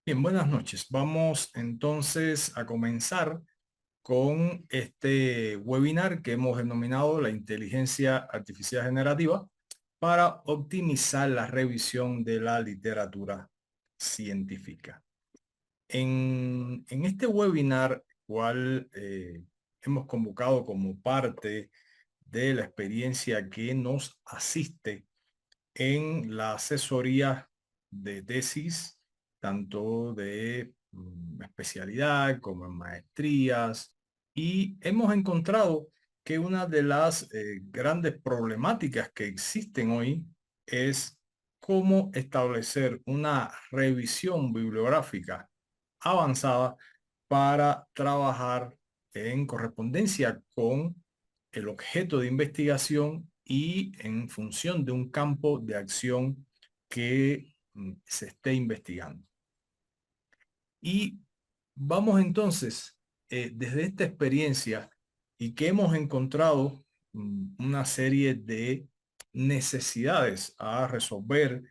Bien, buenas noches. Vamos entonces a comenzar con este webinar que hemos denominado la inteligencia artificial generativa para optimizar la revisión de la literatura científica. En este webinar, cual hemos convocado como parte de la experiencia que nos asiste en la asesoría de tesis, tanto de especialidad como en maestrías, y hemos encontrado que una de las grandes problemáticas que existen hoy es cómo establecer una revisión bibliográfica avanzada para trabajar en correspondencia con el objeto de investigación y en función de un campo de acción que se esté investigando. Y vamos entonces, desde esta experiencia y que hemos encontrado una serie de necesidades a resolver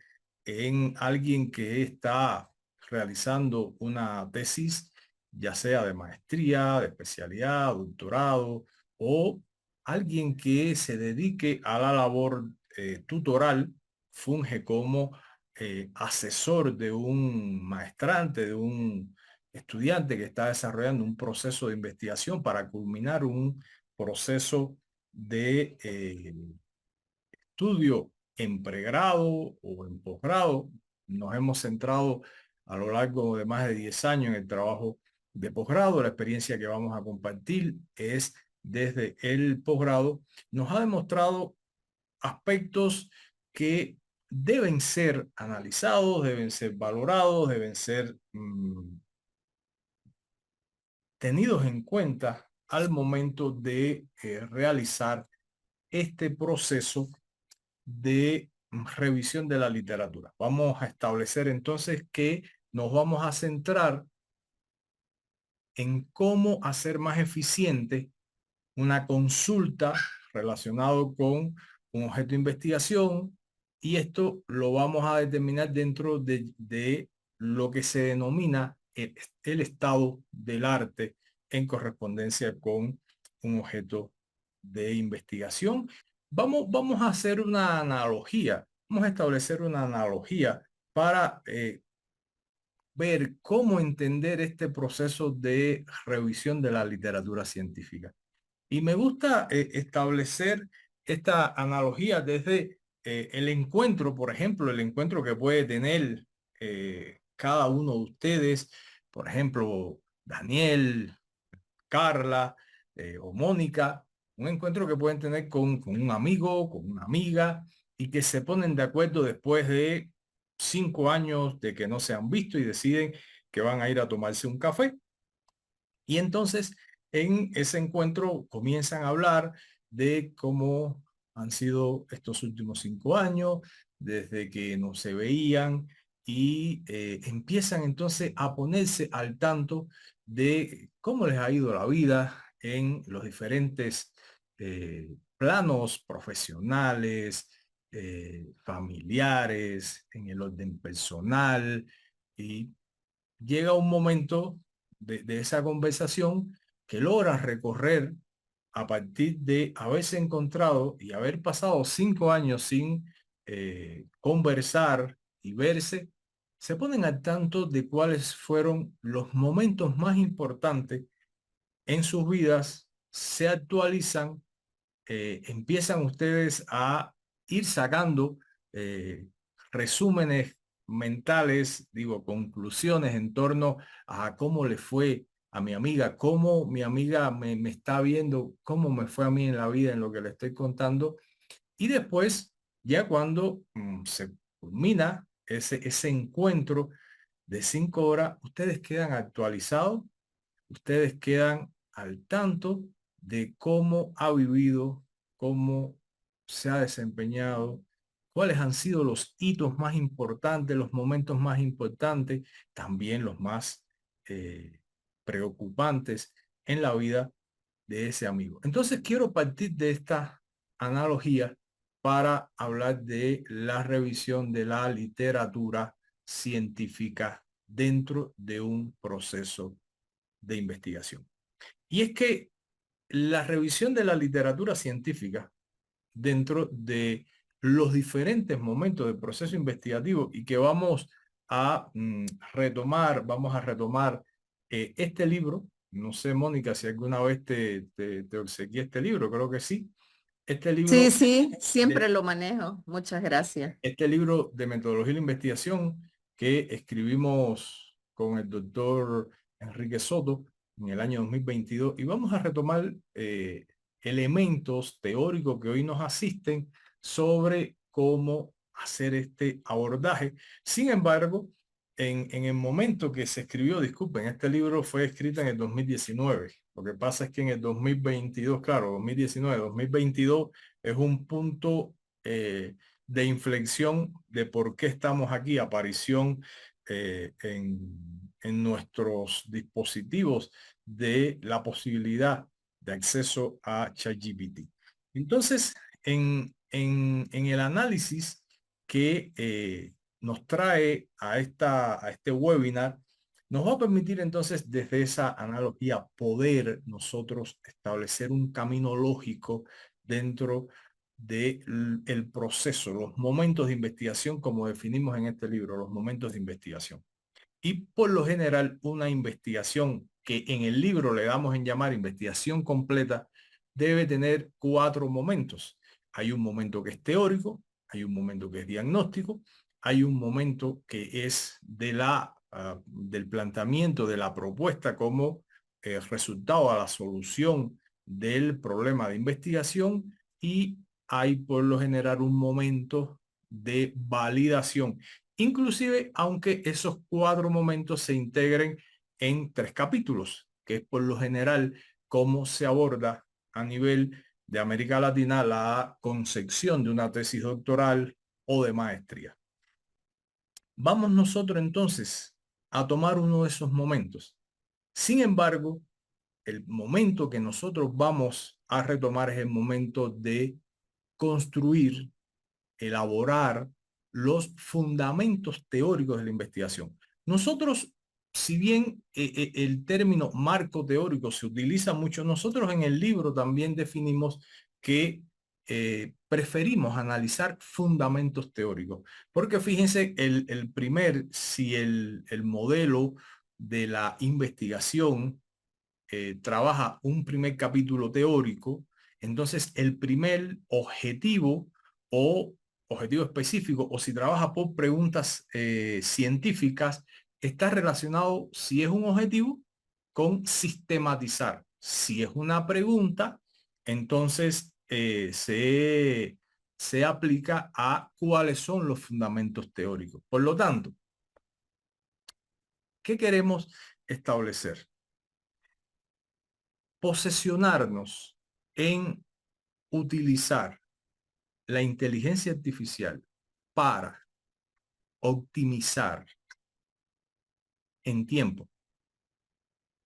en alguien que está realizando una tesis, ya sea de maestría, de especialidad, doctorado, o alguien que se dedique a la labor tutoral, funge como asesor de un maestrante, de un estudiante que está desarrollando un proceso de investigación para culminar un proceso de estudio en pregrado o en posgrado. Nos hemos centrado a lo largo de más de 10 años en el trabajo de posgrado. La experiencia que vamos a compartir es desde el posgrado. Nos ha demostrado aspectos que deben ser analizados, deben ser valorados, deben ser tenidos en cuenta al momento de realizar este proceso de revisión de la literatura. Vamos a establecer entonces que nos vamos a centrar en cómo hacer más eficiente una consulta relacionado con un objeto de investigación, y esto lo vamos a determinar dentro de lo que se denomina el estado del arte en correspondencia con un objeto de investigación. Vamos a hacer una analogía, vamos a establecer una analogía para ver cómo entender este proceso de revisión de la literatura científica. Y me gusta establecer esta analogía desde el encuentro, por ejemplo, el encuentro que puede tener cada uno de ustedes, por ejemplo, Daniel, Carla o Mónica, un encuentro que pueden tener con un amigo, con una amiga, y que se ponen de acuerdo después de 5 años de que no se han visto y deciden que van a ir a tomarse un café. Y entonces en ese encuentro comienzan a hablar de cómo han sido estos últimos 5 años, desde que no se veían, y empiezan entonces a ponerse al tanto de cómo les ha ido la vida en los diferentes planos profesionales, familiares, en el orden personal, y llega un momento de esa conversación que logra recorrer a partir de haberse encontrado y haber pasado 5 años sin conversar y verse. Se ponen al tanto de cuáles fueron los momentos más importantes en sus vidas, se actualizan, empiezan ustedes a ir sacando eh, resúmenes mentales, digo, conclusiones en torno a cómo le fue a mi amiga, cómo mi amiga me está viendo, cómo me fue a mí en la vida en lo que le estoy contando. Y después, ya cuando se culmina ese encuentro de 5 horas, ustedes quedan actualizados, ustedes quedan al tanto de cómo ha vivido, cómo se ha desempeñado, cuáles han sido los hitos más importantes, los momentos más importantes, también los más eh, preocupantes en la vida de ese amigo. Entonces quiero partir de esta analogía para hablar de la revisión de la literatura científica dentro de un proceso de investigación. Y es que la revisión de la literatura científica dentro de los diferentes momentos del proceso investigativo y que vamos a vamos a retomar este libro. No sé, Mónica, si alguna vez te obsequié este libro, creo que sí. Este Sí, libro sí, de, siempre lo manejo. Muchas gracias. este libro de metodología de la investigación que escribimos con el doctor Enrique Soto en el año 2022 y vamos a retomar elementos teóricos que hoy nos asisten sobre cómo hacer este abordaje. Sin embargo, en el momento que se escribió, disculpen, este libro fue escrito en el 2019. Lo que pasa es que en el 2022, claro, 2019, 2022 es un punto de inflexión de por qué estamos aquí, aparición en nuestros dispositivos de la posibilidad de acceso a ChatGPT. Entonces, en el análisis que nos trae a este webinar, nos va a permitir entonces desde esa analogía poder nosotros establecer un camino lógico dentro del proceso, los momentos de investigación como definimos en este libro, los momentos de investigación. Y por lo general una investigación que en el libro le damos en llamar investigación completa debe tener 4 momentos. Hay un momento que es teórico, hay un momento que es diagnóstico, hay un momento que es del planteamiento de la propuesta como resultado a la solución del problema de investigación y hay por lo general un momento de validación. Inclusive, aunque esos 4 momentos se integren en 3 capítulos, que es por lo general cómo se aborda a nivel de América Latina la concepción de una tesis doctoral o de maestría. Vamos nosotros entonces a tomar uno de esos momentos. Sin embargo, el momento que nosotros vamos a retomar es el momento de construir, elaborar los fundamentos teóricos de la investigación. Nosotros, si bien el término marco teórico se utiliza mucho, nosotros en el libro también definimos que preferimos analizar fundamentos teóricos, porque fíjense, si el modelo de la investigación trabaja un primer capítulo teórico, entonces el primer objetivo o objetivo específico, o si trabaja por preguntas científicas, está relacionado, si es un objetivo, con sistematizar. Si es una pregunta, entonces se aplica a cuáles son los fundamentos teóricos. Por lo tanto, ¿qué queremos establecer? Posesionarnos en utilizar la inteligencia artificial para optimizar en tiempo,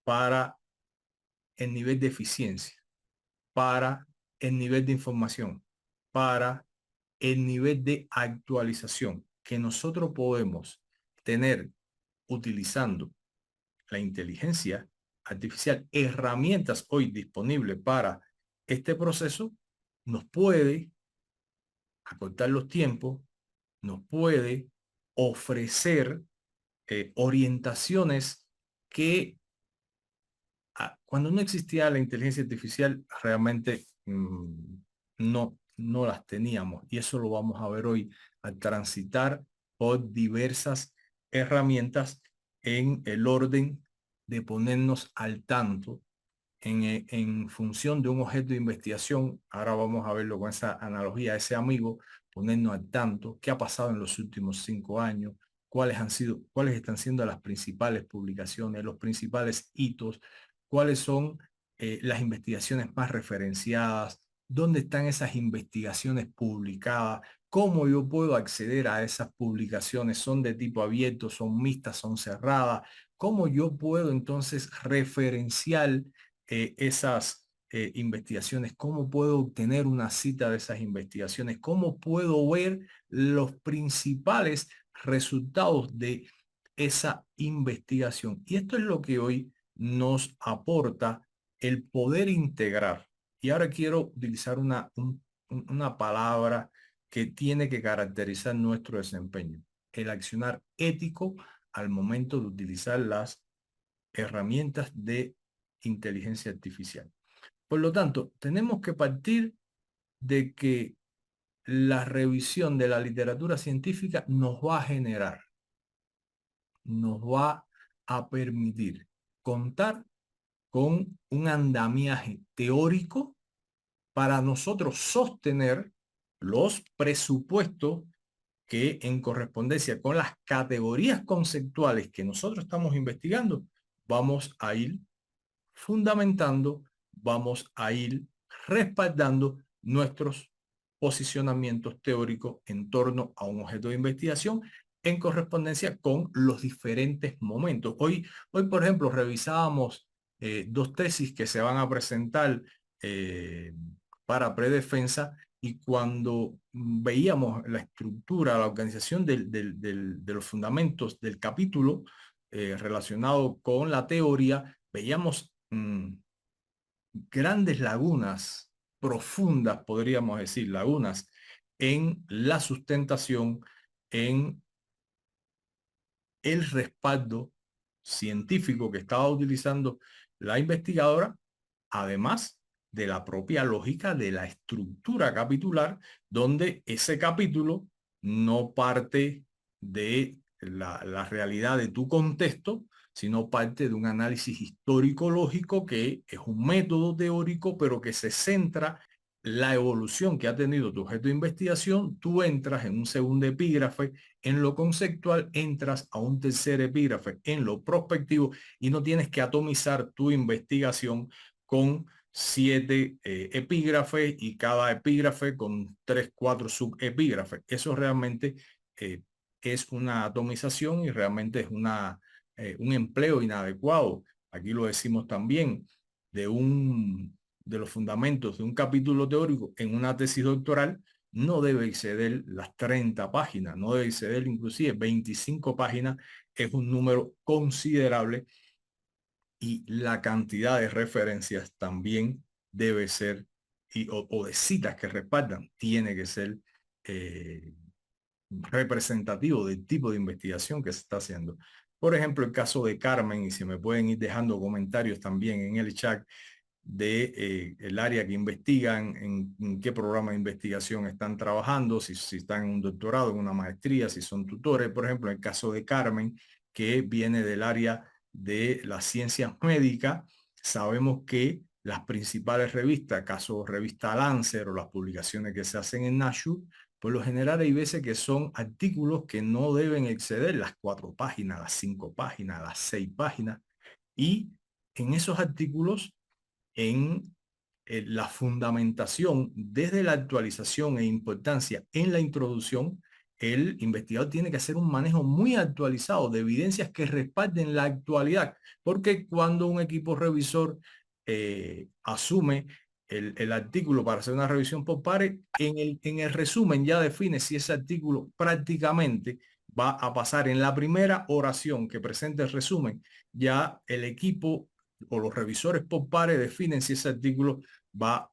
para el nivel de eficiencia, para el nivel de información, para el nivel de actualización que nosotros podemos tener utilizando la inteligencia artificial, herramientas hoy disponibles para este proceso, nos puede acortar los tiempos, nos puede ofrecer orientaciones que cuando no existía la inteligencia artificial realmente no las teníamos. Y eso lo vamos a ver hoy al transitar por diversas herramientas en el orden de ponernos al tanto en función de un objeto de investigación. Ahora vamos a verlo con esa analogía, ese amigo, ponernos al tanto, qué ha pasado en los últimos 5 años, cuáles están siendo las principales publicaciones, los principales hitos, cuáles son las investigaciones más referenciadas, dónde están esas investigaciones publicadas, cómo yo puedo acceder a esas publicaciones, son de tipo abierto, son mixtas, son cerradas, cómo yo puedo entonces referenciar esas investigaciones, cómo puedo obtener una cita de esas investigaciones, cómo puedo ver los principales resultados de esa investigación. Y esto es lo que hoy nos aporta el poder integrar. Y ahora quiero utilizar una palabra que tiene que caracterizar nuestro desempeño: el accionar ético al momento de utilizar las herramientas de inteligencia artificial. Por lo tanto, tenemos que partir de que la revisión de la literatura científica nos va a permitir contar con un andamiaje teórico para nosotros sostener los presupuestos que, en correspondencia con las categorías conceptuales que nosotros estamos investigando, vamos a ir fundamentando, vamos a ir respaldando nuestros posicionamientos teóricos en torno a un objeto de investigación en correspondencia con los diferentes momentos. Hoy por ejemplo, revisábamos dos tesis que se van a presentar eh, para predefensa, y cuando veíamos la estructura, la organización de los fundamentos del capítulo relacionado con la teoría, veíamos grandes lagunas, profundas, podríamos decir, lagunas en la sustentación, en el respaldo científico que estaba utilizando la investigadora, además de la propia lógica de la estructura capitular, donde ese capítulo no parte de la realidad de tu contexto, sino parte de un análisis histórico-lógico que es un método teórico, pero que se centra la evolución que ha tenido tu objeto de investigación. Tú entras en un segundo epígrafe en lo conceptual, entras a un tercer epígrafe en lo prospectivo, y no tienes que atomizar tu investigación con 7 epígrafes y cada epígrafe con 3, 4 subepígrafes. Eso realmente es una atomización y realmente es un empleo inadecuado. Aquí lo decimos también, de los fundamentos de un capítulo teórico en una tesis doctoral no debe exceder las 30 páginas, no debe exceder inclusive 25 páginas. Es un número considerable, y la cantidad de referencias también debe ser, o de citas que respaldan, tiene que ser eh, representativo del tipo de investigación que se está haciendo. Por ejemplo, el caso de Carmen, y si me pueden ir dejando comentarios también en el chat de el área que investigan, en qué programa de investigación están trabajando, si están en un doctorado, en una maestría, si son tutores. Por ejemplo, en el caso de Carmen, que viene del área de las ciencias médicas, sabemos que las principales revistas, caso revista Lancer o las publicaciones que se hacen en Nature, por lo general hay veces que son artículos que no deben exceder las 4 páginas, las 5 páginas, las 6 páginas, y en esos artículos, en la fundamentación desde la actualización e importancia en la introducción, el investigador tiene que hacer un manejo muy actualizado de evidencias que respalden la actualidad, porque cuando un equipo revisor asume el artículo para hacer una revisión por pares, en el resumen ya define si ese artículo prácticamente va a pasar en la primera oración que presenta el resumen. Ya el equipo o los revisores por pares definen si ese artículo va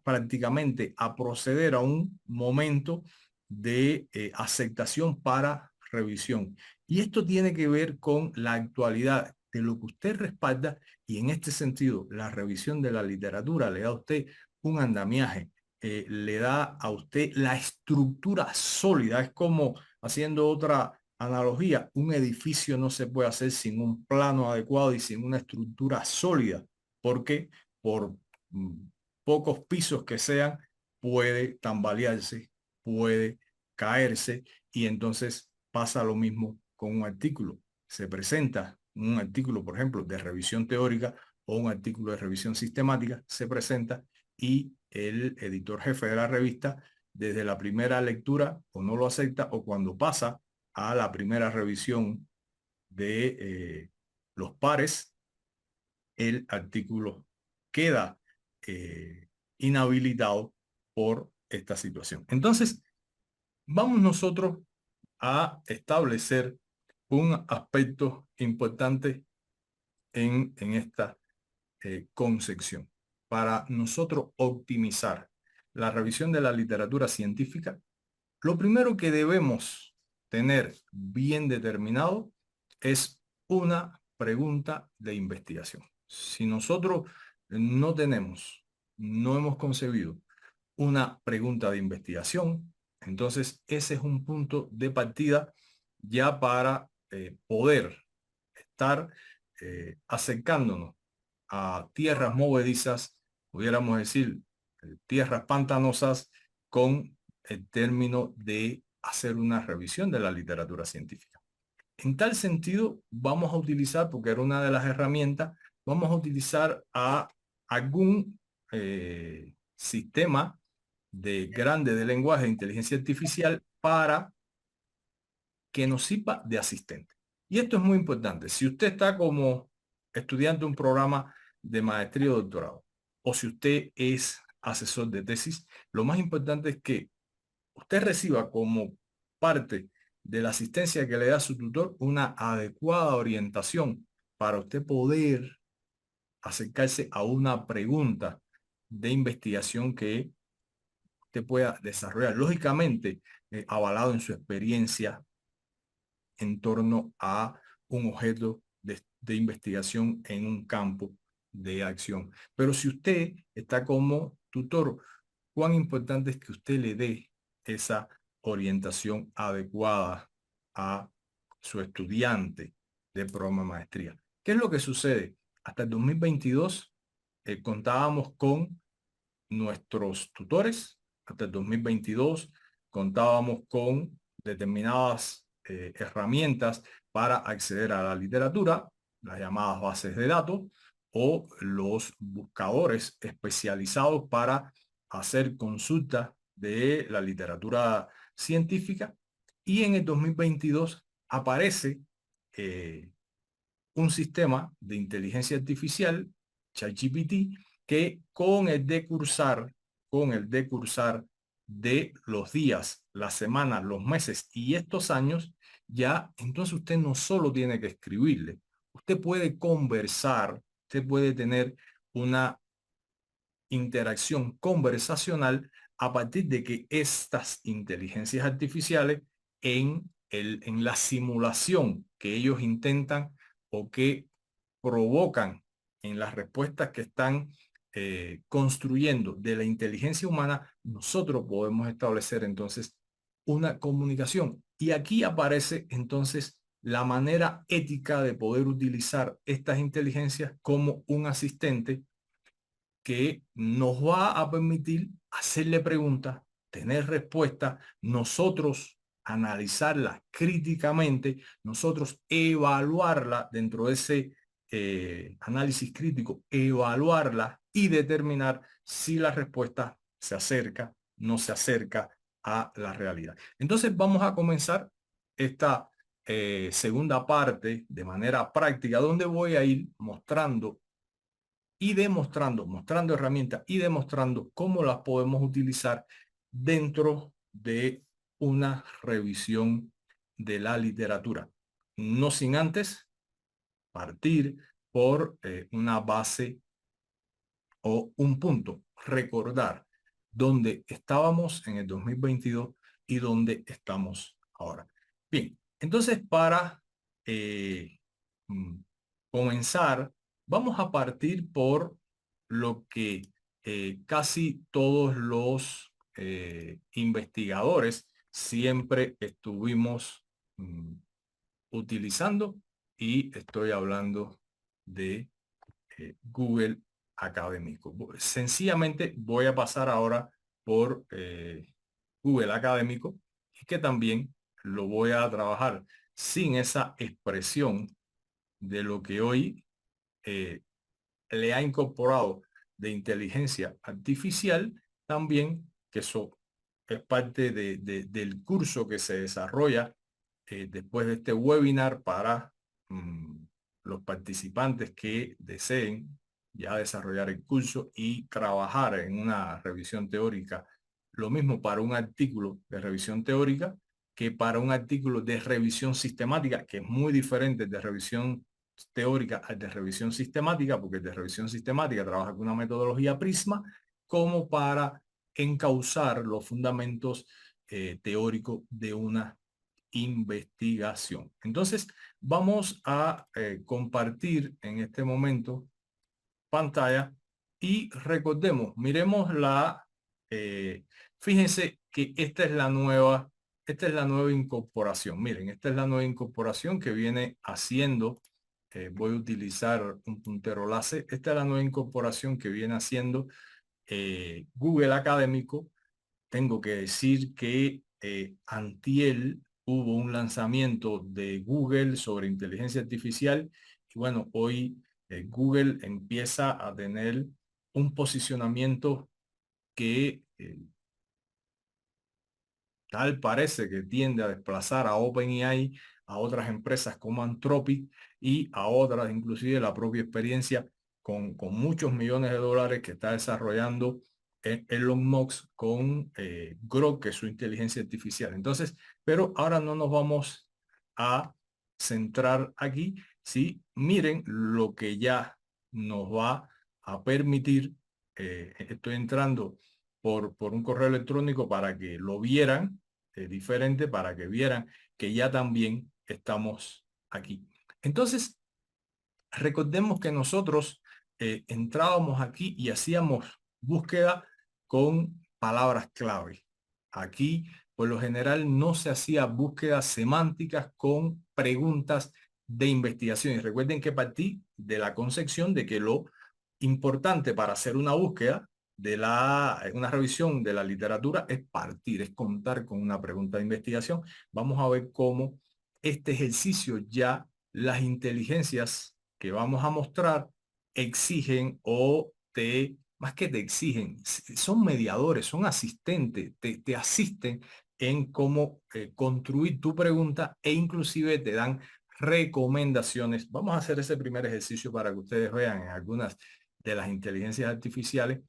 prácticamente a proceder a un momento de aceptación para revisión. Y esto tiene que ver con la actualidad de lo que usted respalda, y en este sentido la revisión de la literatura le da a usted un andamiaje, le da a usted la estructura sólida. Es como, haciendo otra analogía, un edificio no se puede hacer sin un plano adecuado y sin una estructura sólida, porque por pocos pisos que sean, puede tambalearse, puede caerse, y entonces pasa lo mismo con un artículo. Se presenta un artículo, por ejemplo, de revisión teórica o un artículo de revisión sistemática, se presenta, y el editor jefe de la revista, desde la primera lectura, o no lo acepta, o cuando pasa a la primera revisión de los pares, el artículo queda inhabilitado por esta situación. Entonces, vamos nosotros a establecer un aspecto importante en esta concepción. Para nosotros optimizar la revisión de la literatura científica, lo primero que debemos tener bien determinado es una pregunta de investigación. Si nosotros no hemos concebido una pregunta de investigación, entonces ese es un punto de partida ya para poder estar acercándonos a tierras movedizas, pudiéramos decir, tierras pantanosas, con el término de hacer una revisión de la literatura científica. En tal sentido, vamos a utilizar, porque era una de las herramientas, vamos a utilizar a algún sistema de lenguaje de inteligencia artificial para que nos sirva de asistente. Y esto es muy importante. Si usted está como estudiante de un programa de maestría o doctorado, o si usted es asesor de tesis, lo más importante es que usted reciba como parte de la asistencia que le da su tutor una adecuada orientación para usted poder acercarse a una pregunta de investigación que usted pueda desarrollar, lógicamente avalado en su experiencia en torno a un objeto de investigación en un campo de acción. Pero si usted está como tutor, cuán importante es que usted le dé esa orientación adecuada a su estudiante de programa de maestría. ¿Qué es lo que sucede? Hasta el 2022 contábamos con nuestros tutores. Hasta el 2022 contábamos con determinadas herramientas para acceder a la literatura, las llamadas bases de datos o los buscadores especializados para hacer consultas de la literatura científica. Y en el 2022 aparece un sistema de inteligencia artificial, ChatGPT, que con el decursar de los días, las semanas, los meses y estos años, ya entonces usted no solo tiene que escribirle, usted puede conversar, usted puede tener una interacción conversacional a partir de que estas inteligencias artificiales en la simulación que ellos intentan o que provocan en las respuestas que están construyendo de la inteligencia humana, nosotros podemos establecer entonces una comunicación. Y aquí aparece entonces la manera ética de poder utilizar estas inteligencias como un asistente que nos va a permitir hacerle preguntas, tener respuestas, nosotros analizarla críticamente, nosotros evaluarla dentro de ese análisis crítico, evaluarla y determinar si la respuesta se acerca, no se acerca a la realidad. Entonces vamos a comenzar esta segunda parte de manera práctica, donde voy a ir mostrando y mostrando herramientas y demostrando cómo las podemos utilizar dentro de una revisión de la literatura. No sin antes partir por una base o un punto, recordar dónde estábamos en el 2022 y dónde estamos ahora. Bien, entonces para mm, comenzar, vamos a partir por lo que casi todos los investigadores siempre estuvimos utilizando, y estoy hablando de Google Académico. Sencillamente voy a pasar ahora por Google Académico, y que también lo voy a trabajar sin esa expresión de lo que hoy le ha incorporado de inteligencia artificial, también que eso es parte del curso que se desarrolla después de este webinar para los participantes que deseen ya desarrollar el curso y trabajar en una revisión teórica. Lo mismo para un artículo de revisión teórica que para un artículo de revisión sistemática, que es muy diferente de revisión teórica al de revisión sistemática, porque el de revisión sistemática trabaja con una metodología Prisma, como para encauzar los fundamentos teóricos de una investigación. Entonces, vamos a compartir en este momento pantalla y recordemos, miremos fíjense que esta es la nueva incorporación. Miren, esta es la nueva incorporación que viene haciendo, voy a utilizar un puntero láser, esta es la nueva incorporación que viene haciendo Google Académico. Tengo que decir que antiel hubo un lanzamiento de Google sobre inteligencia artificial y bueno, hoy Google empieza a tener un posicionamiento que tal parece que tiende a desplazar a OpenAI, a otras empresas como Anthropic y a otras, inclusive la propia experiencia con muchos millones de dólares que está desarrollando Elon Musk con Grok, que es su inteligencia artificial. Entonces, pero ahora no nos vamos a centrar aquí. Sí, miren lo que ya nos va a permitir. Estoy entrando por un correo electrónico para que lo vieran diferente, para que vieran que ya también estamos aquí. Entonces, recordemos que nosotros entrábamos aquí y hacíamos búsqueda con palabras clave. Aquí, por lo general, no se hacía búsquedas semánticas con preguntas de investigación. Y recuerden que partí de la concepción de que lo importante para hacer una búsqueda de una revisión de la literatura es partir, es contar con una pregunta de investigación. Vamos a ver cómo este ejercicio ya las inteligencias que vamos a mostrar exigen más que te exigen, son mediadores, son asistentes, te asisten en cómo construir tu pregunta e inclusive te dan recomendaciones. Vamos a hacer ese primer ejercicio para que ustedes vean en algunas de las inteligencias artificiales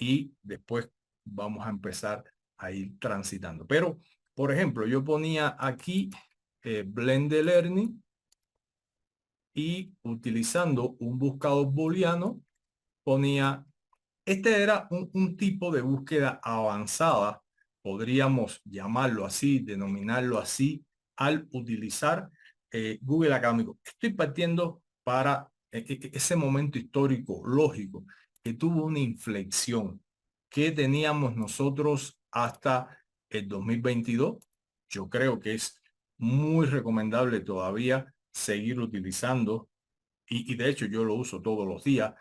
y después vamos a empezar a ir transitando. Pero, por ejemplo, yo ponía aquí Blended Learning y utilizando un buscador booleano ponía, este era un tipo de búsqueda avanzada, podríamos llamarlo así, denominarlo así, al utilizar Google Académico. Estoy partiendo para ese momento histórico, lógico, que tuvo una inflexión que teníamos nosotros hasta el 2022. Yo creo que es muy recomendable todavía seguir utilizando y de hecho yo lo uso todos los días,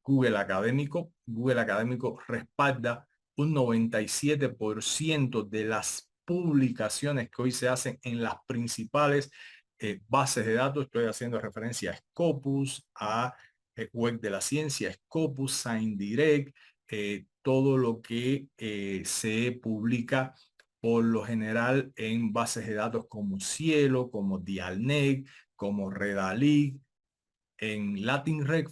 Google Académico. Google Académico respalda un 97% de las publicaciones que hoy se hacen en las principales bases de datos. Estoy haciendo referencia a Scopus, a Web de la Ciencia, Scopus, ScienceDirect, todo lo que se publica por lo general en bases de datos como Cielo, como Dialnet, como Redalytics, en LatinRec.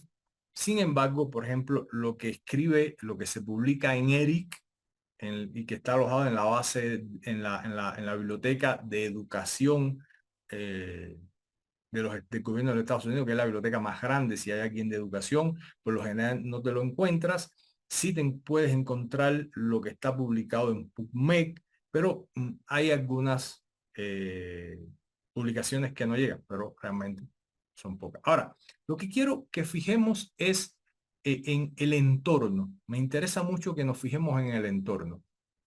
Sin embargo, por ejemplo, lo que escribe, lo que se publica en ERIC y que está alojado en la base, en la biblioteca de educación del gobierno de los Estados Unidos, que es la biblioteca más grande, si hay alguien de educación, por lo general no te lo encuentras. Sí te puedes encontrar lo que está publicado en PubMed, pero hay algunas publicaciones que no llegan, pero realmente son pocas. Ahora, lo que quiero que fijemos es en el entorno. Me interesa mucho que nos fijemos en el entorno.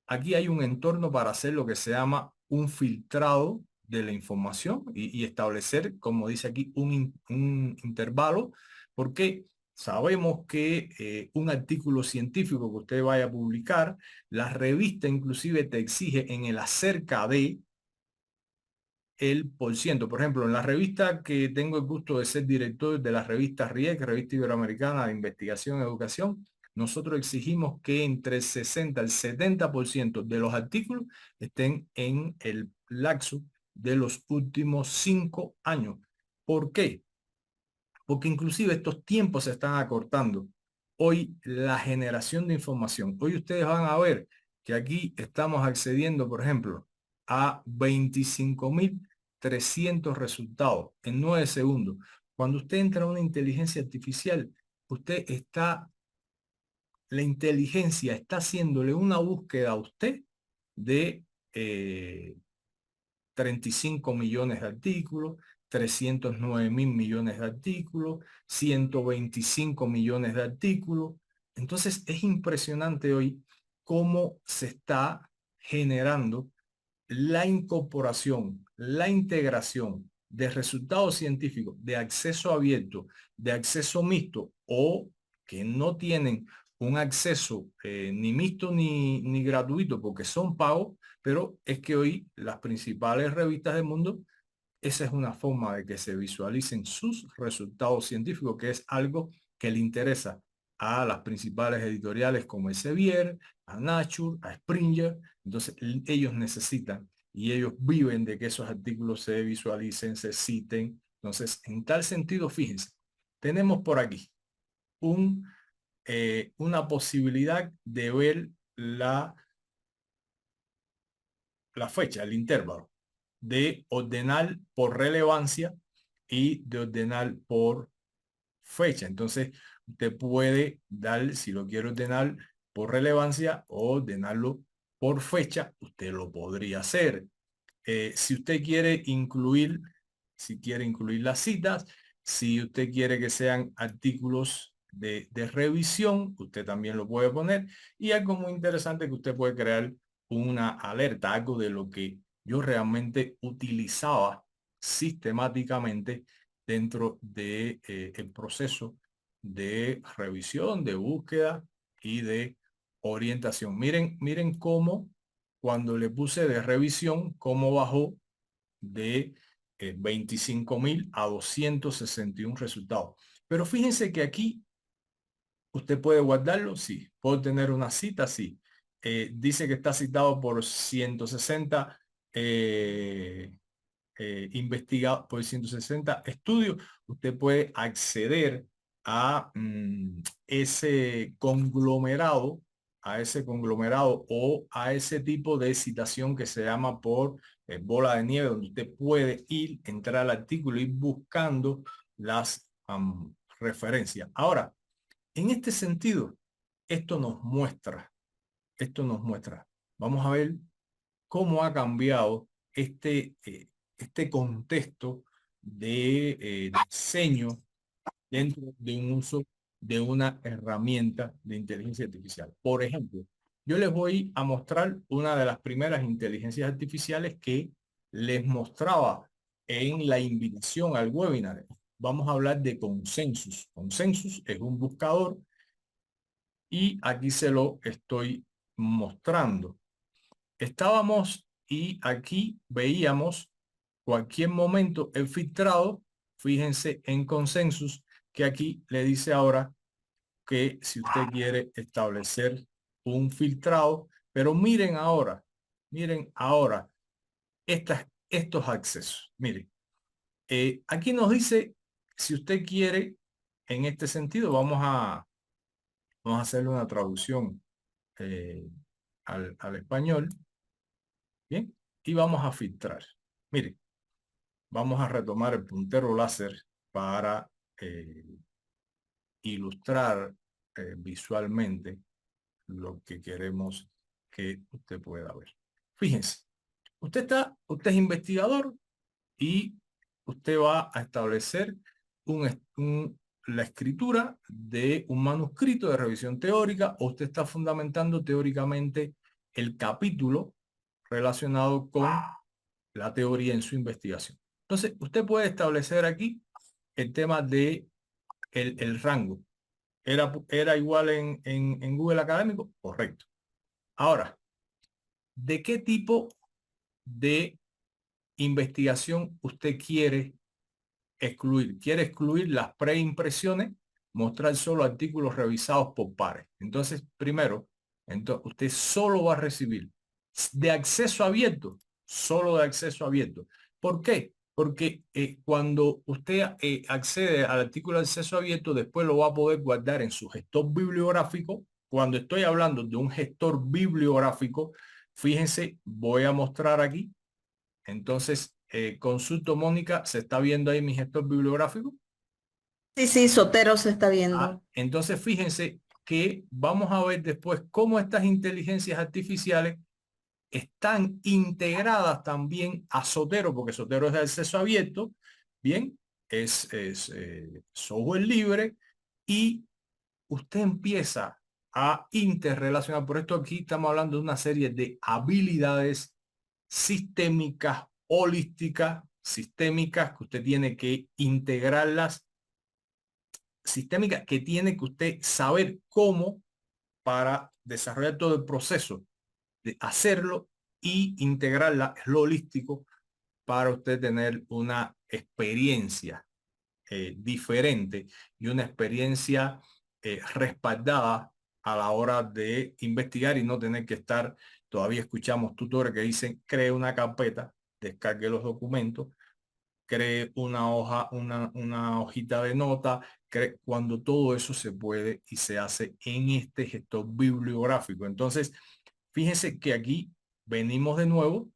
Aquí hay un entorno para hacer lo que se llama un filtrado de la información y establecer, como dice aquí, un intervalo, porque sabemos que un artículo científico que usted vaya a publicar, la revista inclusive te exige en el acerca de el por ciento. Por ejemplo, en la revista que tengo el gusto de ser director de la revista RIEC, Revista Iberoamericana de Investigación y Educación, nosotros exigimos que entre el 60 al 70% de los artículos estén en el lapso de los últimos 5 años. ¿Por qué? Porque inclusive estos tiempos se están acortando. Hoy la generación de información, hoy ustedes van a ver que aquí estamos accediendo, por ejemplo, a 25.300 resultados en 9 segundos. Cuando usted entra a una inteligencia artificial, la inteligencia está haciéndole una búsqueda a usted de 35 millones de artículos, 309.000 millones de artículos, 125 millones de artículos. Entonces es impresionante hoy cómo se está generando la incorporación, la integración de resultados científicos de acceso abierto, de acceso mixto o que no tienen un acceso ni mixto ni gratuito porque son pagos, pero es que hoy las principales revistas del mundo, esa es una forma de que se visualicen sus resultados científicos, que es algo que le interesa a las principales editoriales como Elsevier, a Nature, a Springer. Entonces ellos necesitan y ellos viven de que esos artículos se visualicen, se citen. Entonces, en tal sentido, fíjense, tenemos por aquí una posibilidad de ver la fecha, el intervalo, de ordenar por relevancia y de ordenar por fecha. Entonces, usted puede dar, si lo quiere ordenar por relevancia o ordenarlo por fecha, usted lo podría hacer. Si usted quiere incluir, si quiere incluir las citas, si usted quiere que sean artículos de revisión, usted también lo puede poner. Y algo muy interesante que usted puede crear una alerta, algo de lo que yo realmente utilizaba sistemáticamente dentro de el proceso de revisión, de búsqueda y de orientación. Miren cómo cuando le puse de revisión, cómo bajó de 25.000 a 261 resultados. Pero fíjense que aquí usted puede guardarlo, sí. Puedo tener una cita, sí. Dice que está citado por 160 investigado por 160 estudios. Usted puede acceder a ese conglomerado o a ese tipo de citación que se llama por bola de nieve, donde usted puede entrar al artículo y ir buscando las referencias. Ahora, en este sentido, esto nos muestra, vamos a ver cómo ha cambiado este contexto de diseño dentro de un uso de una herramienta de inteligencia artificial. Por ejemplo, yo les voy a mostrar una de las primeras inteligencias artificiales que les mostraba en la invitación al webinar. Vamos a hablar de Consensus. Consensus es un buscador y aquí se lo estoy mostrando. Estábamos y aquí veíamos cualquier momento el filtrado. Fíjense en Consensus que aquí le dice ahora que si usted quiere establecer un filtrado, pero miren ahora estos accesos. Miren, aquí nos dice si usted quiere, en este sentido, vamos a hacerle una traducción al español. Bien, y vamos a filtrar. Miren, vamos a retomar el puntero láser para ilustrar visualmente lo que queremos que usted pueda ver. Fíjense, usted es investigador y usted va a establecer la escritura de un manuscrito de revisión teórica o usted está fundamentando teóricamente el capítulo relacionado con la teoría en su investigación. Entonces, usted puede establecer aquí el tema de el rango. ¿Era igual en Google Académico? Correcto. Ahora, ¿de qué tipo de investigación usted quiere excluir? ¿Quiere excluir las preimpresiones? Mostrar solo artículos revisados por pares. Entonces, primero, usted solo va a recibir de acceso abierto, solo de acceso abierto. ¿Por qué? Porque cuando usted accede al artículo de acceso abierto, después lo va a poder guardar en su gestor bibliográfico. Cuando estoy hablando de un gestor bibliográfico, fíjense, voy a mostrar aquí Entonces, consulto, Mónica, ¿se está viendo ahí mi gestor bibliográfico? Sí, sí, Sotero se está Ah, viendo. entonces, fíjense que vamos a ver después cómo estas inteligencias artificiales están integradas también a Sotero, porque Sotero es de acceso abierto, bien, es software libre y usted empieza a interrelacionar. Por esto aquí estamos hablando de una serie de habilidades sistémicas, holísticas, sistémicas, que usted tiene que integrarlas, sistémicas que tiene que usted saber cómo para desarrollar todo el proceso de hacerlo y integrarla, es lo holístico, para usted tener una experiencia diferente y una experiencia respaldada a la hora de investigar y no tener que estar, todavía escuchamos tutores que dicen, cree una carpeta, descargue los documentos, cree una hoja, una hojita de nota, cuando todo eso se puede y se hace en este gestor bibliográfico. Entonces, fíjense que aquí venimos de nuevo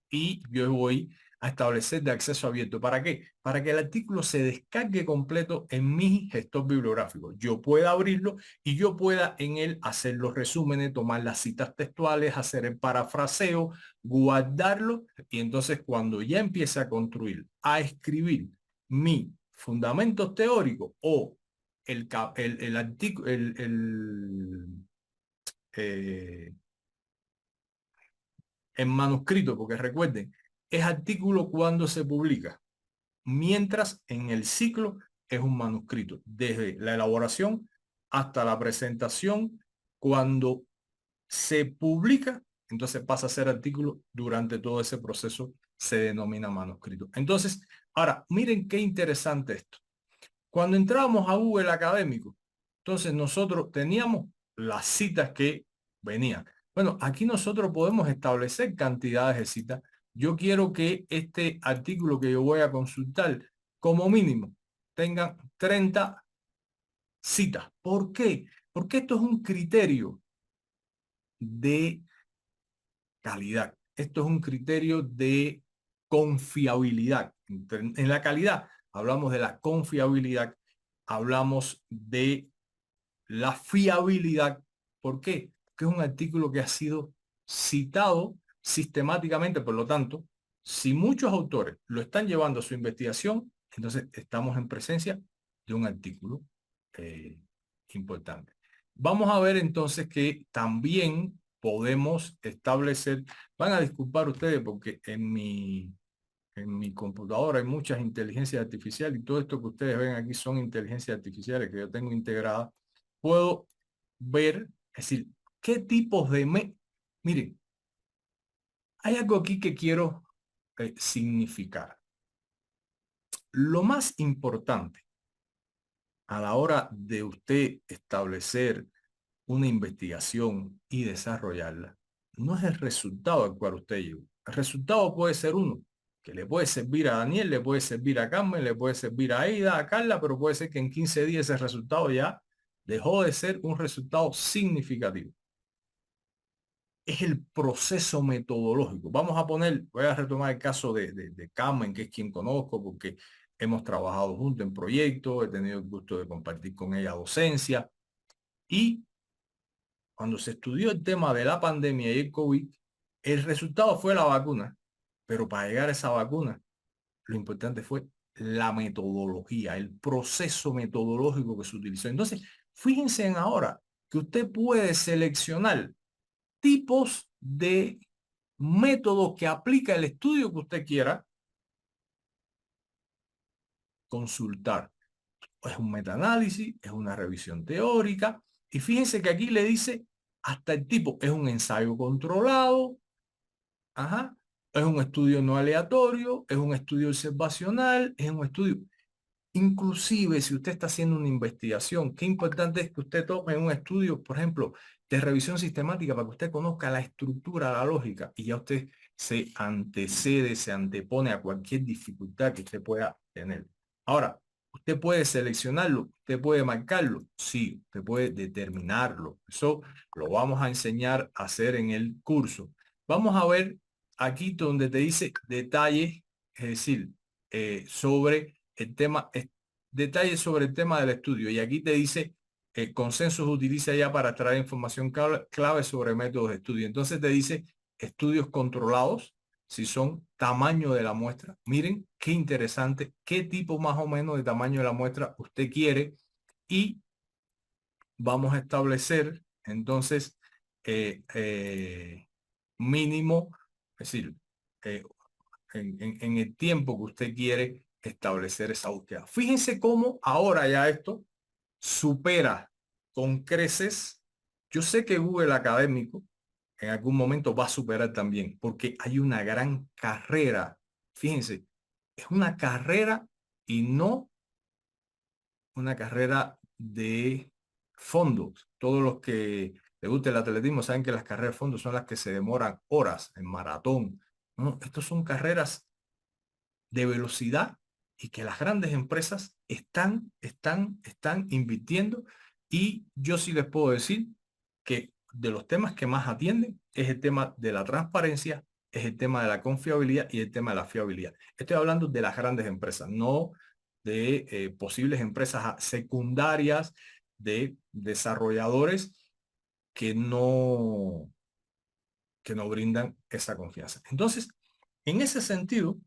y yo voy a establecer de acceso abierto. ¿Para qué? Para que el artículo se descargue completo en mi gestor bibliográfico. Yo pueda abrirlo y yo pueda en él hacer los resúmenes, tomar las citas textuales, hacer el parafraseo, guardarlo y entonces cuando ya empiece a construir, a escribir mi fundamentos teóricos o el artículo, eh, en manuscrito, porque recuerden, es artículo cuando se publica, mientras en el ciclo es un manuscrito, desde la elaboración hasta la presentación. Cuando se publica, entonces pasa a ser artículo, durante todo ese proceso se denomina manuscrito. Entonces, ahora, miren qué interesante esto. Cuando entramos a Google Académico, entonces nosotros teníamos las citas que venían. Bueno, aquí nosotros podemos establecer cantidades de citas. Yo quiero que este artículo que yo voy a consultar, como mínimo, tenga 30 citas. ¿Por qué? Porque esto es un criterio de calidad. Esto es un criterio de confiabilidad. En la calidad hablamos de la confiabilidad, hablamos de la fiabilidad. ¿Por qué? Porque es un artículo que ha sido citado sistemáticamente. Por lo tanto, si muchos autores lo están llevando a su investigación, entonces estamos en presencia de un artículo eh, importante. Vamos a ver entonces que también podemos establecer, van a disculpar ustedes porque en mi computadora hay muchas inteligencias artificiales y todo esto que ustedes ven aquí son inteligencias artificiales que yo tengo integradas. Puedo ver, es decir, qué tipos de... Miren, hay algo aquí que quiero significar. Lo más importante a la hora de usted establecer una investigación y desarrollarla, no es el resultado al cual usted llegó. El resultado puede ser uno, que le puede servir a Daniel, le puede servir a Carmen, le puede servir a Aida, a Carla, pero puede ser que en 15 días ese resultado ya dejó de ser un resultado significativo. Es el proceso metodológico. Vamos a poner, voy a retomar el caso de Carmen, que es quien conozco, porque hemos trabajado juntos en proyectos, he tenido el gusto de compartir con ella docencia, y cuando se estudió el tema de la pandemia y el COVID, el resultado fue la vacuna, pero para llegar a esa vacuna, lo importante fue la metodología, el proceso metodológico que se utilizó. Entonces, fíjense en ahora que usted puede seleccionar tipos de métodos que aplica el estudio que usted quiera consultar. Es un metaanálisis, es una revisión teórica, y fíjense que aquí le dice hasta el tipo, es un ensayo controlado, ajá, es un estudio no aleatorio, es un estudio observacional, es un estudio. Inclusive si usted está haciendo una investigación, qué importante es que usted tome un estudio, por ejemplo, de revisión sistemática para que usted conozca la estructura, la lógica, y ya usted se antecede, se antepone a cualquier dificultad que usted pueda tener. Ahora, usted puede seleccionarlo, usted puede marcarlo, sí, usted puede determinarlo. Eso lo vamos a enseñar a hacer en el curso. Vamos a ver aquí donde te dice detalles, es decir, sobre el tema, detalles sobre el tema del estudio. Y aquí te dice, consensos utiliza ya para traer información clave sobre métodos de estudio. Entonces te dice estudios controlados, si son tamaño de la muestra. Miren qué interesante, qué tipo más o menos de tamaño de la muestra usted quiere. Y vamos a establecer entonces mínimo, es decir, eh, en el tiempo que usted quiere establecer esa búsqueda. Fíjense cómo ahora ya esto supera con creces. Yo sé que Google Académico en algún momento va a superar también, porque hay una gran carrera. Fíjense, es una carrera y no una carrera de fondos. Todos los que les gusta el atletismo saben que las carreras de fondos son las que se demoran horas en maratón. No, estos son carreras de velocidad y que las grandes empresas están invirtiendo. Y yo sí les puedo decir que de los temas que más atienden es el tema de la transparencia, es el tema de la confiabilidad y el tema de la fiabilidad. Estoy hablando de las grandes empresas, no de posibles empresas secundarias de desarrolladores que que no brindan esa confianza. Entonces, en ese sentido,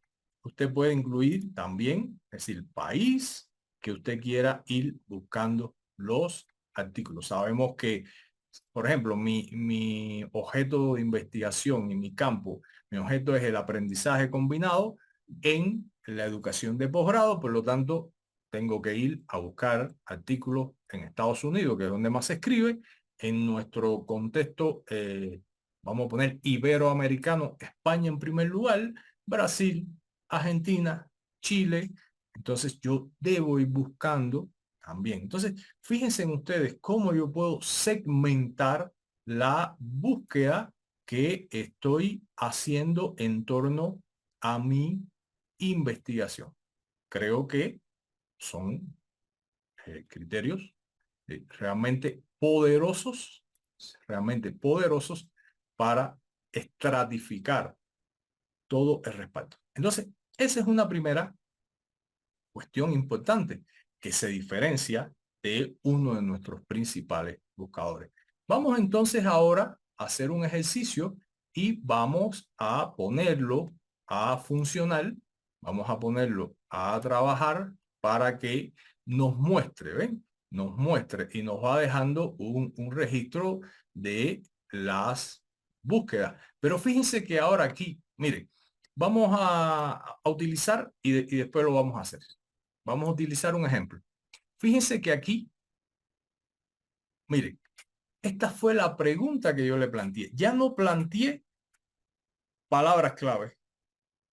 usted puede incluir también, es decir, país que usted quiera ir buscando los artículos. Sabemos que, por ejemplo, mi objeto de investigación y mi campo, mi objeto es el aprendizaje combinado en la educación de posgrado, por lo tanto, tengo que ir a buscar artículos en Estados Unidos, que es donde más se escribe, en nuestro contexto vamos a poner iberoamericano, España en primer lugar, Brasil, Argentina, Chile. Entonces yo debo ir buscando también. Entonces, fíjense en ustedes cómo yo puedo segmentar la búsqueda que estoy haciendo en torno a mi investigación. Creo que son criterios realmente poderosos para estratificar todo el respaldo. Entonces, esa es una primera cuestión importante que se diferencia de uno de nuestros principales buscadores. Vamos entonces ahora a hacer un ejercicio y vamos a ponerlo a funcionar, vamos a ponerlo a trabajar para que nos muestre, ¿ven? Nos muestre y nos va dejando un registro de las búsquedas. Pero fíjense que ahora aquí, miren, vamos a utilizar y después lo vamos a hacer. Vamos a utilizar un ejemplo. Fíjense que aquí, miren, esta fue la pregunta que yo le planteé. Ya no planteé palabras clave.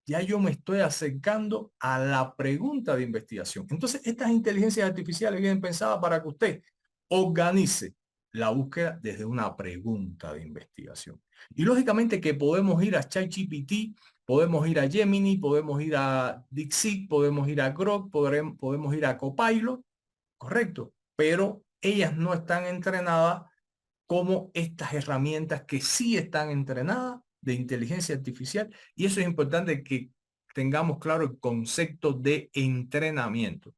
Ya yo me estoy acercando a la pregunta de investigación. Entonces, estas inteligencias artificiales vienen pensadas para que usted organice la búsqueda desde una pregunta de investigación. Y lógicamente que podemos ir a ChatGPT, podemos ir a Gemini, podemos ir a DeepSeek, podemos ir a Grok, podemos ir a Copilot, correcto, pero ellas no están entrenadas como estas herramientas que sí están entrenadas de inteligencia artificial, y eso es importante que tengamos claro el concepto de entrenamiento.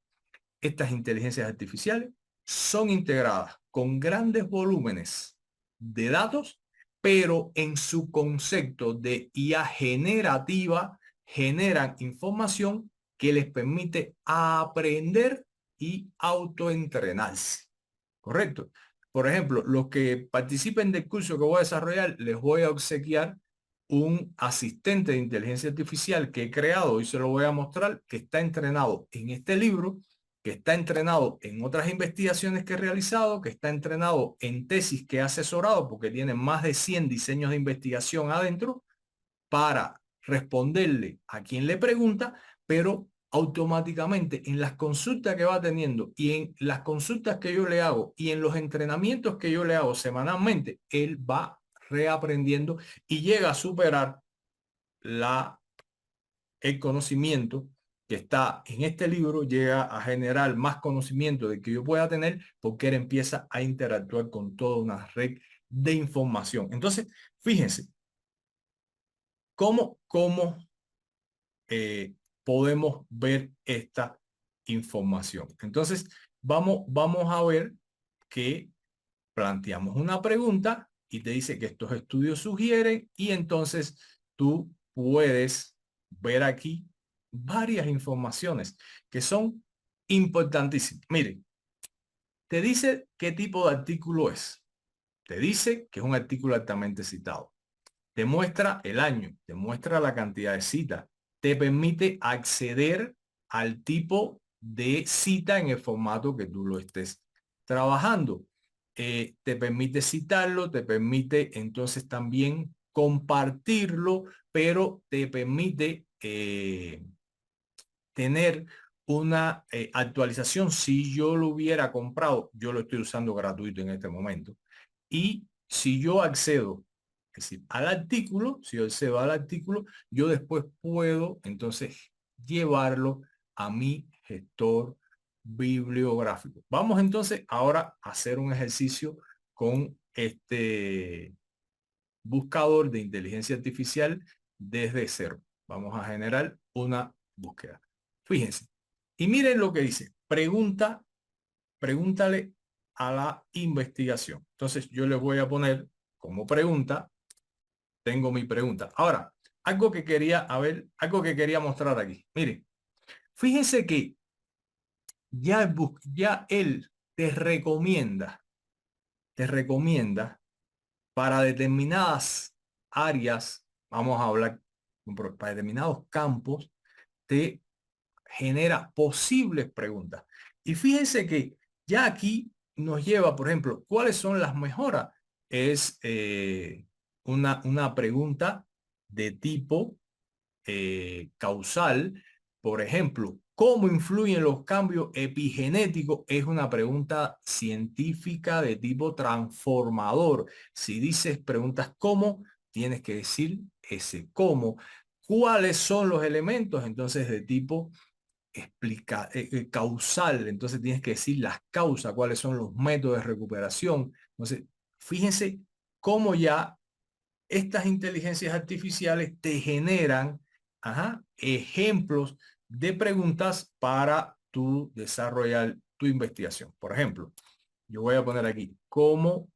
Estas inteligencias artificiales son integradas con grandes volúmenes de datos, pero en su concepto de IA generativa generan información que les permite aprender y autoentrenarse. ¿Correcto? Por ejemplo, los que participen del curso que voy a desarrollar, les voy a obsequiar un asistente de inteligencia artificial que he creado y se lo voy a mostrar, que está entrenado en este libro, que está entrenado en otras investigaciones que he realizado, que está entrenado en tesis que he asesorado, porque tiene más de 100 diseños de investigación adentro, para responderle a quien le pregunta, pero automáticamente en las consultas que va teniendo y en las consultas que yo le hago y en los entrenamientos que yo le hago semanalmente, él va reaprendiendo y llega a superar el conocimiento que está en este libro, llega a generar más conocimiento de que yo pueda tener, porque él empieza a interactuar con toda una red de información. Entonces, fíjense, ¿Cómo podemos ver esta información? Entonces, vamos a ver que planteamos una pregunta y te dice que estos estudios sugieren, y entonces tú puedes ver aquí varias informaciones que son importantísimas. Miren, te dice qué tipo de artículo es. Te dice que es un artículo altamente citado. Te muestra el año, te muestra la cantidad de citas, te permite acceder al tipo de cita en el formato que tú lo estés trabajando. Te permite citarlo, te permite entonces también compartirlo, pero te permite tener una actualización. Si yo lo hubiera comprado, yo lo estoy usando gratuito en este momento. Y si yo accedo, es decir, al artículo, si yo accedo al artículo, yo después puedo entonces llevarlo a mi gestor bibliográfico. Vamos entonces ahora a hacer un ejercicio con este buscador de inteligencia artificial desde cero. Vamos a generar una búsqueda. Fíjense. Y miren lo que dice. Pregúntale a la investigación. Entonces yo les voy a poner como pregunta, tengo mi pregunta. Ahora, algo que quería mostrar aquí. Miren, fíjense que ya él te recomienda para determinadas áreas, vamos a hablar, para determinados campos, te genera posibles preguntas. Y fíjense que ya aquí nos lleva, por ejemplo, ¿cuáles son las mejoras? Es una pregunta de tipo causal. Por ejemplo, ¿cómo influyen los cambios epigenéticos? Es una pregunta científica de tipo transformador. Si dices preguntas cómo, tienes que decir ese cómo. ¿Cuáles son los elementos? Entonces, de tipo causal. Entonces tienes que decir las causas, cuáles son los métodos de recuperación. Entonces, fíjense cómo ya estas inteligencias artificiales te generan ejemplos de preguntas para tu desarrollar tu investigación. Por ejemplo, yo voy a poner aquí cómo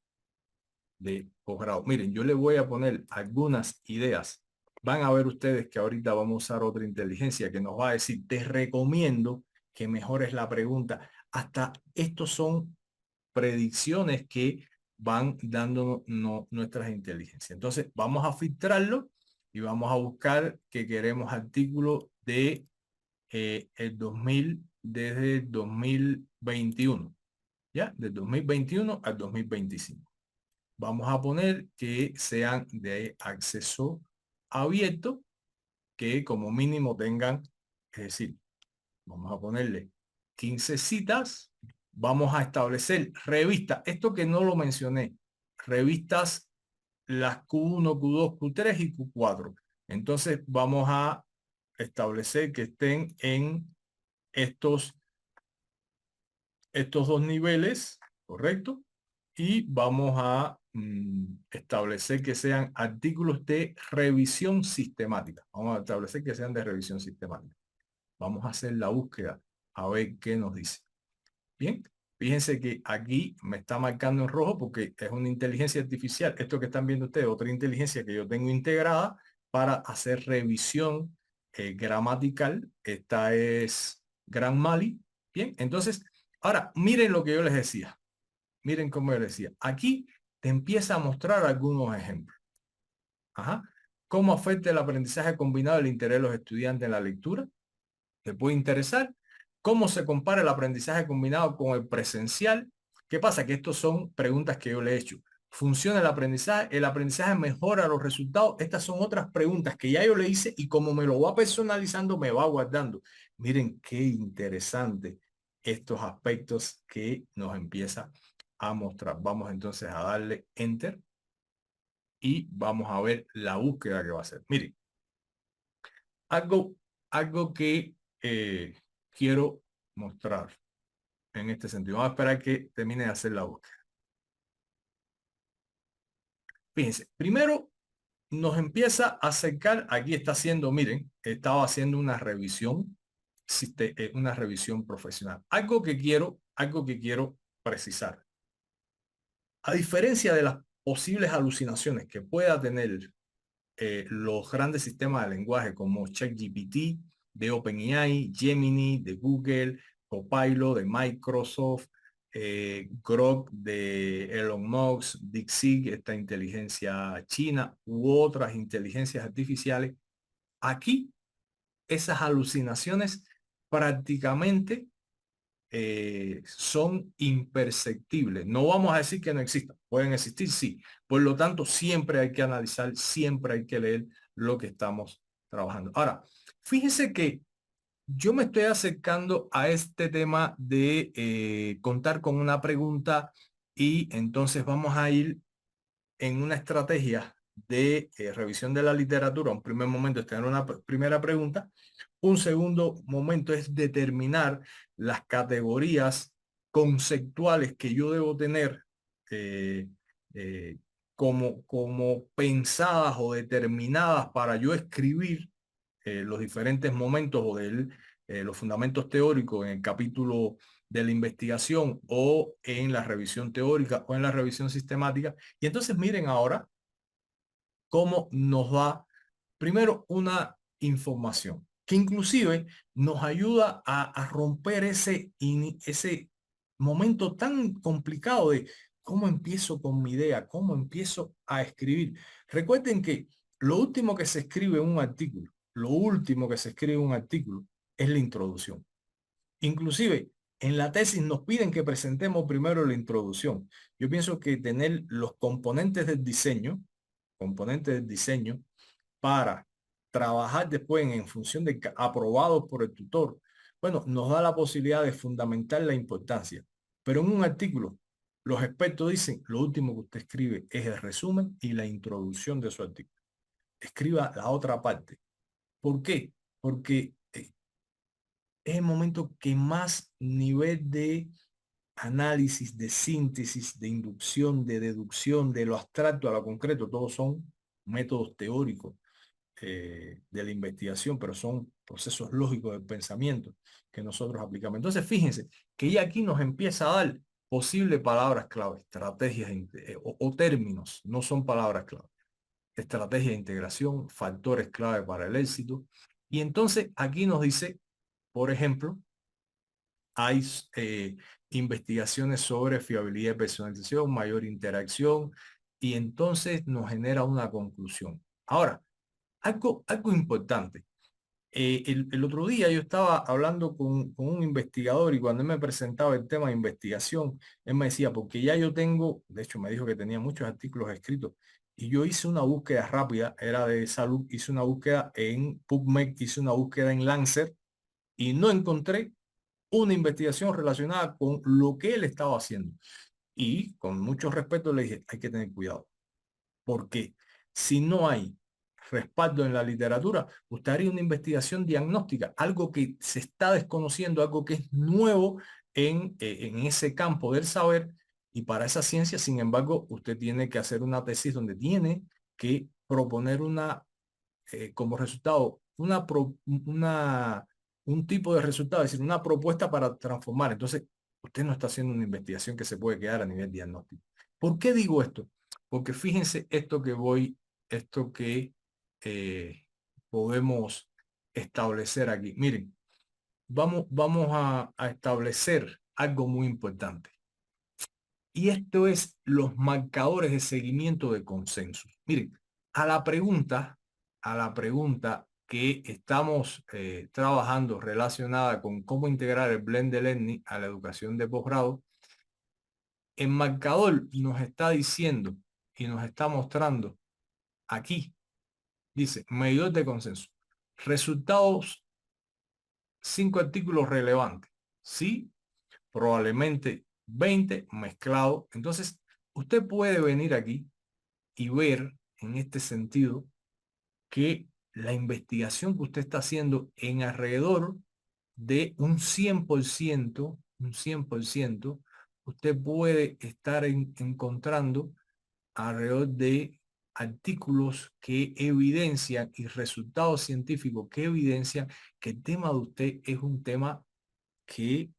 de posgrado. Miren, yo le voy a poner algunas ideas. Van a ver ustedes que ahorita vamos a usar otra inteligencia que nos va a decir, te recomiendo que mejores la pregunta. Hasta estos son predicciones que van dando nuestras inteligencias. Entonces, vamos a filtrarlo y vamos a buscar que queremos artículos de el 2000, desde el 2021, ¿ya? Del 2021 al 2025. Vamos a poner que sean de acceso abierto, que como mínimo tengan, es decir, vamos a ponerle 15 citas. Vamos a establecer revistas, esto que no lo mencioné, revistas las Q1, Q2, Q3 y Q4. Entonces vamos a establecer que estén en estos dos niveles, ¿correcto? Y vamos a establecer que sean artículos de revisión sistemática. Vamos a establecer que sean de revisión sistemática. Vamos a hacer la búsqueda a ver qué nos dice. Bien, fíjense que aquí me está marcando en rojo porque es una inteligencia artificial. Esto que están viendo ustedes, otra inteligencia que yo tengo integrada para hacer revisión gramatical. Esta es Grammarly. Bien, entonces, ahora miren lo que yo les decía. Miren cómo yo les decía. Aquí te empieza a mostrar algunos ejemplos. Ajá. ¿Cómo afecta el aprendizaje combinado el interés de los estudiantes en la lectura? ¿Te puede interesar? ¿Cómo se compara el aprendizaje combinado con el presencial? ¿Qué pasa? Que estos son preguntas que yo le he hecho. ¿Funciona el aprendizaje? ¿El aprendizaje mejora los resultados? Estas son otras preguntas que ya yo le hice y como me lo va personalizando, me va guardando. Miren qué interesante estos aspectos que nos empieza a mostrar. Vamos entonces a darle enter y vamos a ver la búsqueda que va a hacer. Miren, algo que quiero mostrar en este sentido. Vamos a esperar que termine de hacer la búsqueda. Fíjense, primero nos empieza a acercar, aquí está haciendo, miren, estaba haciendo una revisión profesional. Algo que quiero precisar. A diferencia de las posibles alucinaciones que pueda tener los grandes sistemas de lenguaje como ChatGPT de OpenAI, Gemini de Google, Copilot de Microsoft, Grok de Elon Musk, DeepSeek, esta inteligencia china u otras inteligencias artificiales, aquí esas alucinaciones prácticamente son imperceptibles. No vamos a decir que no existan, pueden existir, sí. Por lo tanto, siempre hay que analizar, siempre hay que leer lo que estamos trabajando. Ahora, fíjense que yo me estoy acercando a este tema de contar con una pregunta y entonces vamos a ir en una estrategia de revisión de la literatura. Un primer momento es tener una primera pregunta. Un segundo momento es determinar las categorías conceptuales que yo debo tener eh, eh, como pensadas o determinadas para yo escribir los diferentes momentos o los fundamentos teóricos en el capítulo de la investigación o en la revisión teórica o en la revisión sistemática. Y entonces miren ahora cómo nos da primero una información que inclusive nos ayuda a romper ese momento tan complicado de cómo empiezo con mi idea, cómo empiezo a escribir. Recuerden que lo último que se escribe en un artículo, lo último que se escribe en un artículo es la introducción. Inclusive en la tesis nos piden que presentemos primero la introducción. Yo pienso que tener los componentes del diseño para trabajar después en función de aprobados por el tutor, bueno, nos da la posibilidad de fundamentar la importancia. Pero en un artículo, los expertos dicen, lo último que usted escribe es el resumen y la introducción de su artículo. Escriba la otra parte. ¿Por qué? Porque es el momento que más nivel de análisis, de síntesis, de inducción, de deducción, de lo abstracto a lo concreto, todos son métodos teóricos de la investigación, pero son procesos lógicos del pensamiento que nosotros aplicamos. Entonces, fíjense que ya aquí nos empieza a dar posibles palabras clave, estrategias o términos, no son palabras clave. Estrategia de integración, factores clave para el éxito. Y entonces aquí nos dice, por ejemplo, hay investigaciones sobre fiabilidad y personalización, mayor interacción, y entonces nos genera una conclusión. Ahora, algo importante. El otro día yo estaba hablando con un investigador y cuando él me presentaba el tema de investigación, él me decía, porque ya yo tengo, de hecho me dijo que tenía muchos artículos escritos y yo hice una búsqueda rápida, era de salud, hice una búsqueda en PubMed, hice una búsqueda en Lancet y no encontré una investigación relacionada con lo que él estaba haciendo. Y con mucho respeto le dije, hay que tener cuidado, porque si no hay respaldo en la literatura, usted haría una investigación diagnóstica, algo que se está desconociendo, algo que es nuevo en ese campo del saber, y para esa ciencia, sin embargo, usted tiene que hacer una tesis donde tiene que proponer como resultado un tipo de resultado, es decir, una propuesta para transformar. Entonces, usted no está haciendo una investigación que se puede quedar a nivel diagnóstico. ¿Por qué digo esto? Porque fíjense esto que eh, podemos establecer aquí. Miren, vamos a establecer algo muy importante. Y esto es los marcadores de seguimiento de consenso. Miren, a la pregunta, a la pregunta que estamos trabajando relacionada con cómo integrar el blended learning a la educación de posgrado, el marcador nos está diciendo y nos está mostrando aquí, dice, medidor de consenso. Resultados, 5 artículos relevantes. Sí, probablemente 20 mezclados. Entonces, usted puede venir aquí y ver en este sentido que la investigación que usted está haciendo en alrededor de un 100%, usted puede estar encontrando alrededor de artículos que evidencian y resultados científicos que evidencian que el tema de usted es un tema que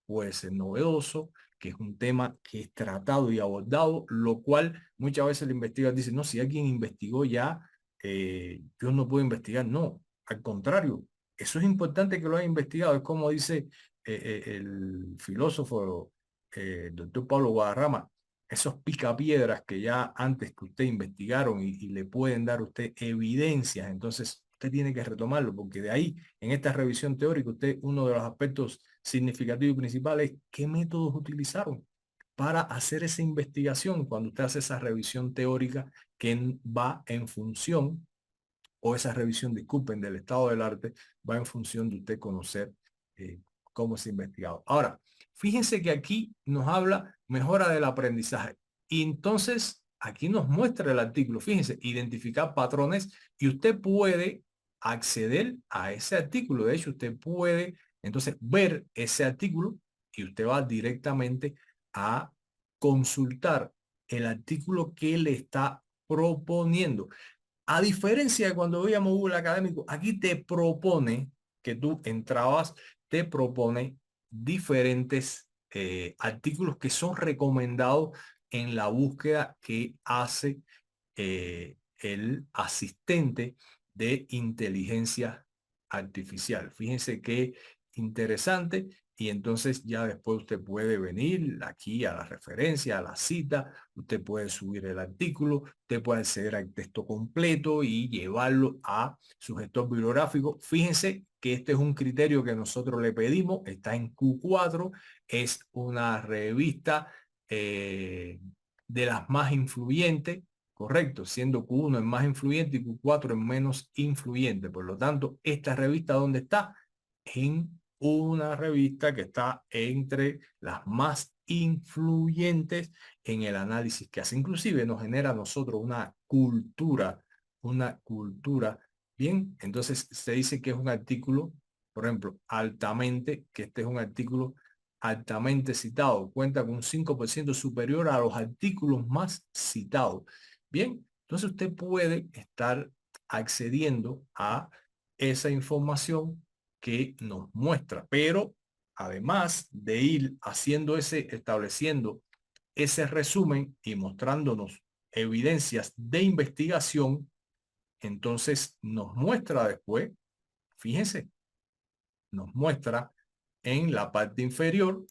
puede ser novedoso, que es un tema que es tratado y abordado, lo cual muchas veces el investigador dice, no, si alguien investigó ya, yo no puedo investigar. No, al contrario, eso es importante que lo haya investigado. Es como dice el filósofo, doctor Pablo Guadarrama, esos picapiedras que ya antes que usted investigaron y le pueden dar a usted evidencias, entonces usted tiene que retomarlo, porque de ahí, en esta revisión teórica, usted, uno de los aspectos significativos y principales es qué métodos utilizaron para hacer esa investigación cuando usted hace esa revisión teórica que va en función, o esa revisión, disculpen, del estado del arte, va en función de usted conocer eh, cómo se ha investigado. Ahora, fíjense que aquí nos habla mejora del aprendizaje. Y entonces, aquí nos muestra el artículo, fíjense, identificar patrones y usted puede acceder a ese artículo. De hecho, usted puede entonces ver ese artículo y usted va directamente a consultar el artículo que le está proponiendo. A diferencia de cuando veíamos Google Académico, aquí te propone que tú entrabas, te propone diferentes artículos que son recomendados en la búsqueda que hace el asistente de inteligencia artificial. Fíjense qué interesante. Y entonces ya después usted puede venir aquí a la referencia, a la cita, usted puede subir el artículo, usted puede acceder al texto completo y llevarlo a su gestor bibliográfico. Fíjense que este es un criterio que nosotros le pedimos, está en Q4, es una revista de las más influyentes, correcto, siendo Q1 es más influyente y Q4 es menos influyente. Por lo tanto, esta revista, ¿dónde está? En una revista que está entre las más influyentes en el análisis que hace. Inclusive nos genera a nosotros una cultura. Bien, entonces se dice que es un artículo, por ejemplo, altamente, que este es un artículo altamente citado, cuenta con un 5% superior a los artículos más citados. Bien, entonces usted puede estar accediendo a esa información que nos muestra, pero además de ir haciendo estableciendo ese resumen y mostrándonos evidencias de investigación, entonces nos muestra después, fíjense, nos muestra en la parte inferior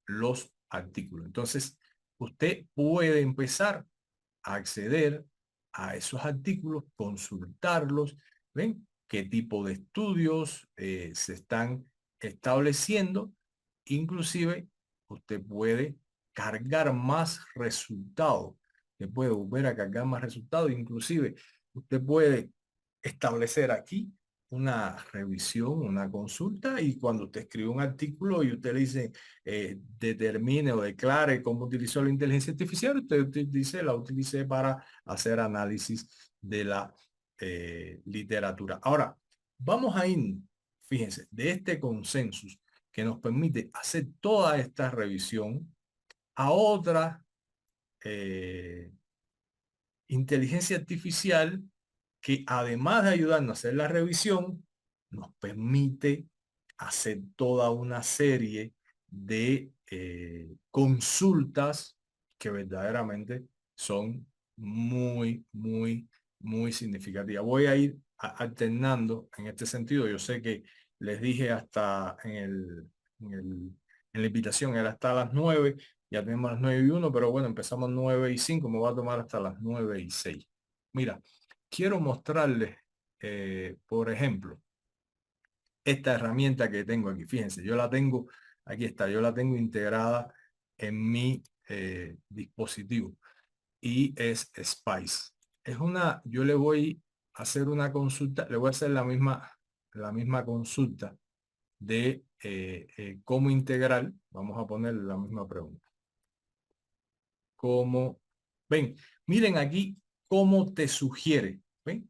los artículos. Entonces, usted puede empezar a acceder a esos artículos, consultarlos, ¿ven? Qué tipo de estudios se están estableciendo. Inclusive, usted puede cargar más resultados. Usted puede volver a cargar más resultados. Inclusive, usted puede establecer aquí una revisión, una consulta, y cuando usted escribe un artículo y usted le dice determine o declare cómo utilizó la inteligencia artificial, usted dice la utilice para hacer análisis de la literatura. Ahora, vamos a ir, fíjense, de este consenso que nos permite hacer toda esta revisión a otra inteligencia artificial que, además de ayudarnos a hacer la revisión, nos permite hacer toda una serie de consultas que verdaderamente son muy significativas. Voy a ir alternando en este sentido. Yo sé que les dije hasta en la invitación, era hasta las 9, ya tenemos las 9:01, pero bueno, empezamos 9:05, me va a tomar hasta las 9:06. Mira, quiero mostrarles, por ejemplo, esta herramienta que tengo aquí. Fíjense, yo la tengo, aquí está, yo la tengo integrada en mi dispositivo y es Spice. Es una, yo le voy a hacer una consulta, le voy a hacer la misma consulta de cómo integrar, vamos a poner la misma pregunta. ¿Cómo? Ven, miren aquí cómo te sugiere. ¿Ven?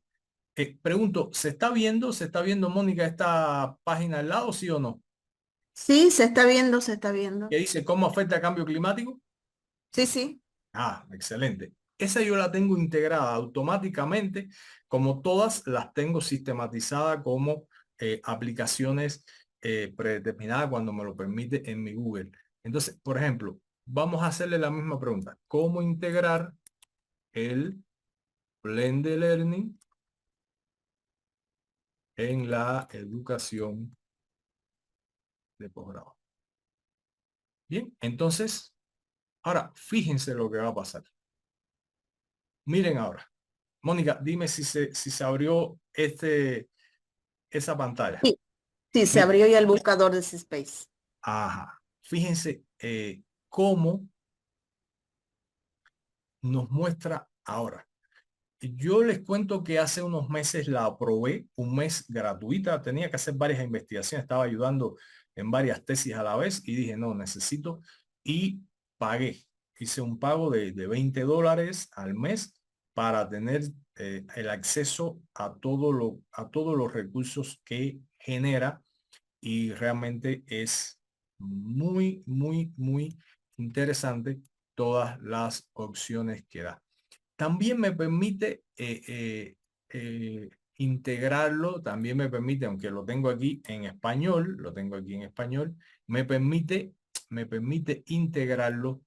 Pregunto, ¿se está viendo, Mónica, esta página al lado, sí o no? Sí, se está viendo, se está viendo. Que dice cómo afecta el cambio climático. Sí, sí. Ah, excelente. Esa yo la tengo integrada automáticamente, como todas las tengo sistematizadas como aplicaciones predeterminadas cuando me lo permite en mi Google. Entonces, por ejemplo, vamos a hacerle la misma pregunta. ¿Cómo integrar el Blended Learning en la educación de posgrado? Bien, entonces, ahora fíjense lo que va a pasar. Miren ahora. Mónica, dime si se abrió esa pantalla. Sí, sí, se Miren, abrió ya el buscador de Space. ajá. Fíjense cómo nos muestra ahora. Yo les cuento que hace unos meses la probé, un mes gratuita, tenía que hacer varias investigaciones, estaba ayudando en varias tesis a la vez y dije, no, necesito y pagué. Hice un pago de $20 al mes para tener el acceso a todos los recursos que genera y realmente es muy, muy, muy interesante todas las opciones que da. También me permite integrarlo, también me permite, aunque lo tengo aquí en español, lo tengo aquí en español, me permite integrarlo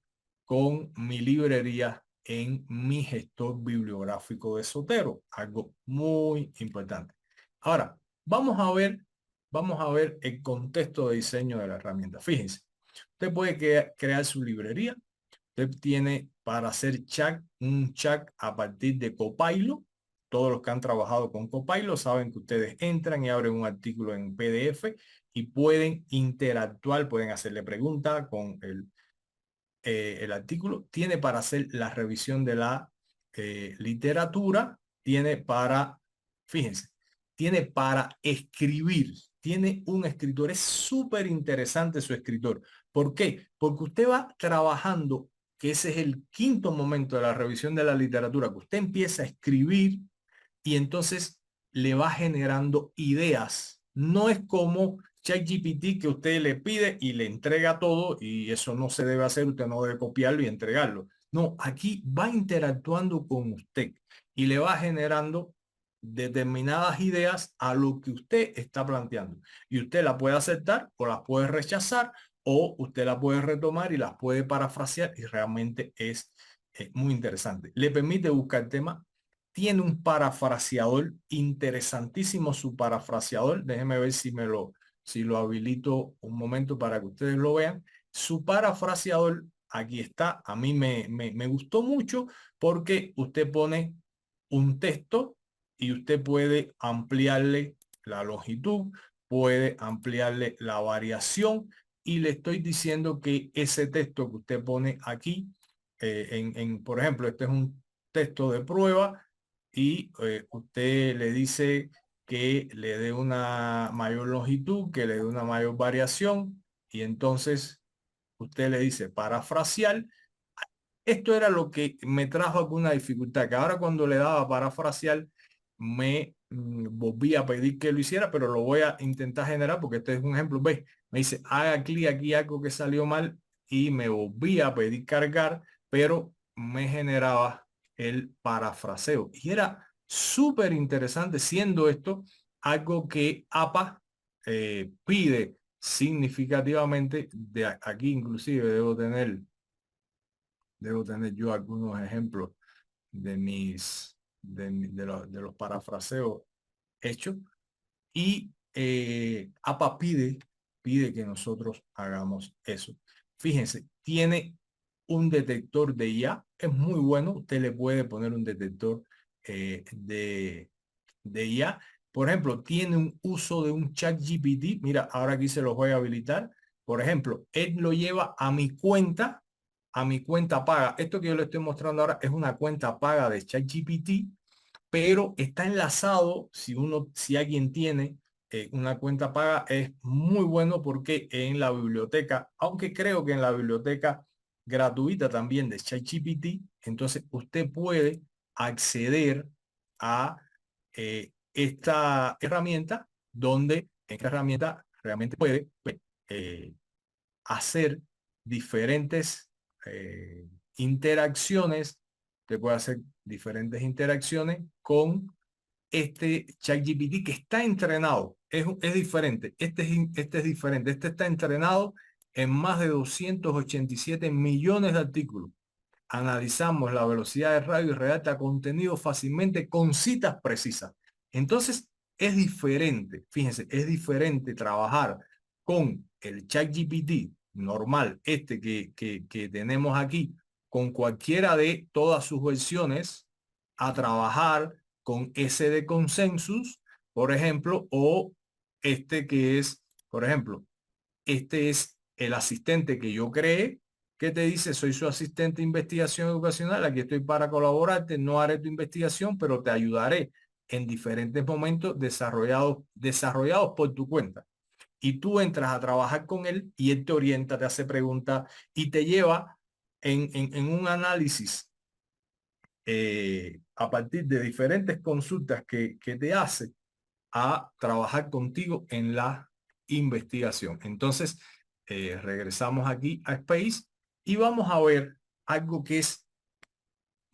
con mi librería en mi gestor bibliográfico de Zotero, algo muy importante. Ahora, vamos a ver el contexto de diseño de la herramienta. Fíjense, usted puede crear su librería. Usted tiene para hacer chat, un chat a partir de Copilot. Todos los que han trabajado con Copilot saben que ustedes entran y abren un artículo en PDF y pueden interactuar, pueden hacerle preguntas con el artículo. Tiene para hacer la revisión de la literatura. Tiene para, fíjense, tiene para escribir. Tiene un escritor. Es súper interesante su escritor. ¿Por qué? Porque usted va trabajando, que ese es el quinto momento de la revisión de la literatura, que usted empieza a escribir y entonces le va generando ideas. No es como ChatGPT que usted le pide y le entrega todo y eso no se debe hacer, usted no debe copiarlo y entregarlo. No, aquí va interactuando con usted y le va generando determinadas ideas a lo que usted está planteando. Y usted la puede aceptar o las puede rechazar o usted la puede retomar y las puede parafrasear y realmente es muy interesante. Le permite buscar temas. Tiene un parafraseador interesantísimo, su parafraseador. Déjeme ver si lo habilito un momento para que ustedes lo vean. Su parafraseador, aquí está. A mí me gustó mucho porque usted pone un texto y usted puede ampliarle la longitud, puede ampliarle la variación y le estoy diciendo que ese texto que usted pone aquí, por ejemplo, este es un texto de prueba y usted le dice que le dé una mayor longitud, que le dé una mayor variación y entonces usted le dice parafrasear. Esto era lo que me trajo alguna dificultad, que ahora cuando le daba parafrasear me volví a pedir que lo hiciera, pero lo voy a intentar generar porque este es un ejemplo. Ve, me dice haga clic aquí algo que salió mal y me volví a pedir cargar, pero me generaba el parafraseo y era súper interesante, siendo esto algo que APA pide significativamente. De aquí inclusive debo tener yo algunos ejemplos de los parafraseos hechos y APA pide que nosotros hagamos eso. Fíjense, tiene un detector de IA, es muy bueno, usted le puede poner un detector de IA. Por ejemplo, tiene un uso de un chat GPT. Mira, ahora aquí se los voy a habilitar. Por ejemplo, él lo lleva a mi cuenta paga. Esto que yo le estoy mostrando ahora es una cuenta paga de ChatGPT, pero está enlazado. Si alguien tiene una cuenta paga, es muy bueno porque en la biblioteca, aunque creo que en la biblioteca gratuita también de ChatGPT, entonces usted puede acceder a esta herramienta, donde esta herramienta realmente puede eh, hacer diferentes interacciones. usted puede hacer diferentes interacciones con este ChatGPT que está entrenado. Es diferente. Este es diferente. Este está entrenado en más de 287 millones de artículos. Analizamos la velocidad de radio y redacta contenido fácilmente con citas precisas. Entonces, es diferente. Fíjense, es diferente trabajar con el ChatGPT normal, que tenemos aquí, con cualquiera de todas sus versiones, a trabajar con ese de Consensus, por ejemplo, o este que es, por ejemplo, este es el asistente que yo creé, que te dice, soy su asistente de investigación educacional, aquí estoy para colaborarte, no haré tu investigación, pero te ayudaré en diferentes momentos desarrollados por tu cuenta. Y tú entras a trabajar con él y él te orienta, te hace preguntas y te lleva en un análisis a partir de diferentes consultas que te hace a trabajar contigo en la investigación. Entonces, regresamos aquí a Space y vamos a ver algo que es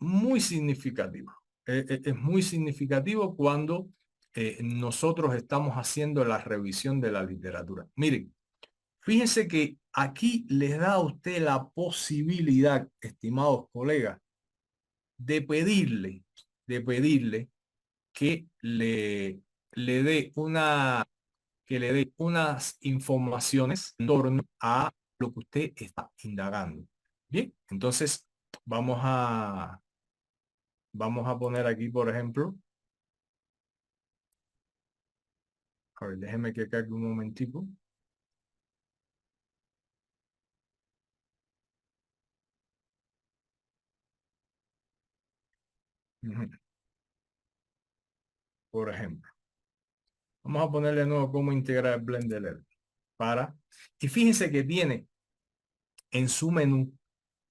muy significativo. Es muy significativo cuando nosotros estamos haciendo la revisión de la literatura. Miren, fíjense que aquí les da a usted la posibilidad, estimados colegas, de pedirle que le dé unas informaciones en torno a lo que usted está indagando. Bien, entonces vamos a poner aquí, por ejemplo, a ver, déjeme que cargue un momentico. Ujú. Por ejemplo, vamos a ponerle de nuevo cómo integrar Blender para, y fíjense que tiene en su menú,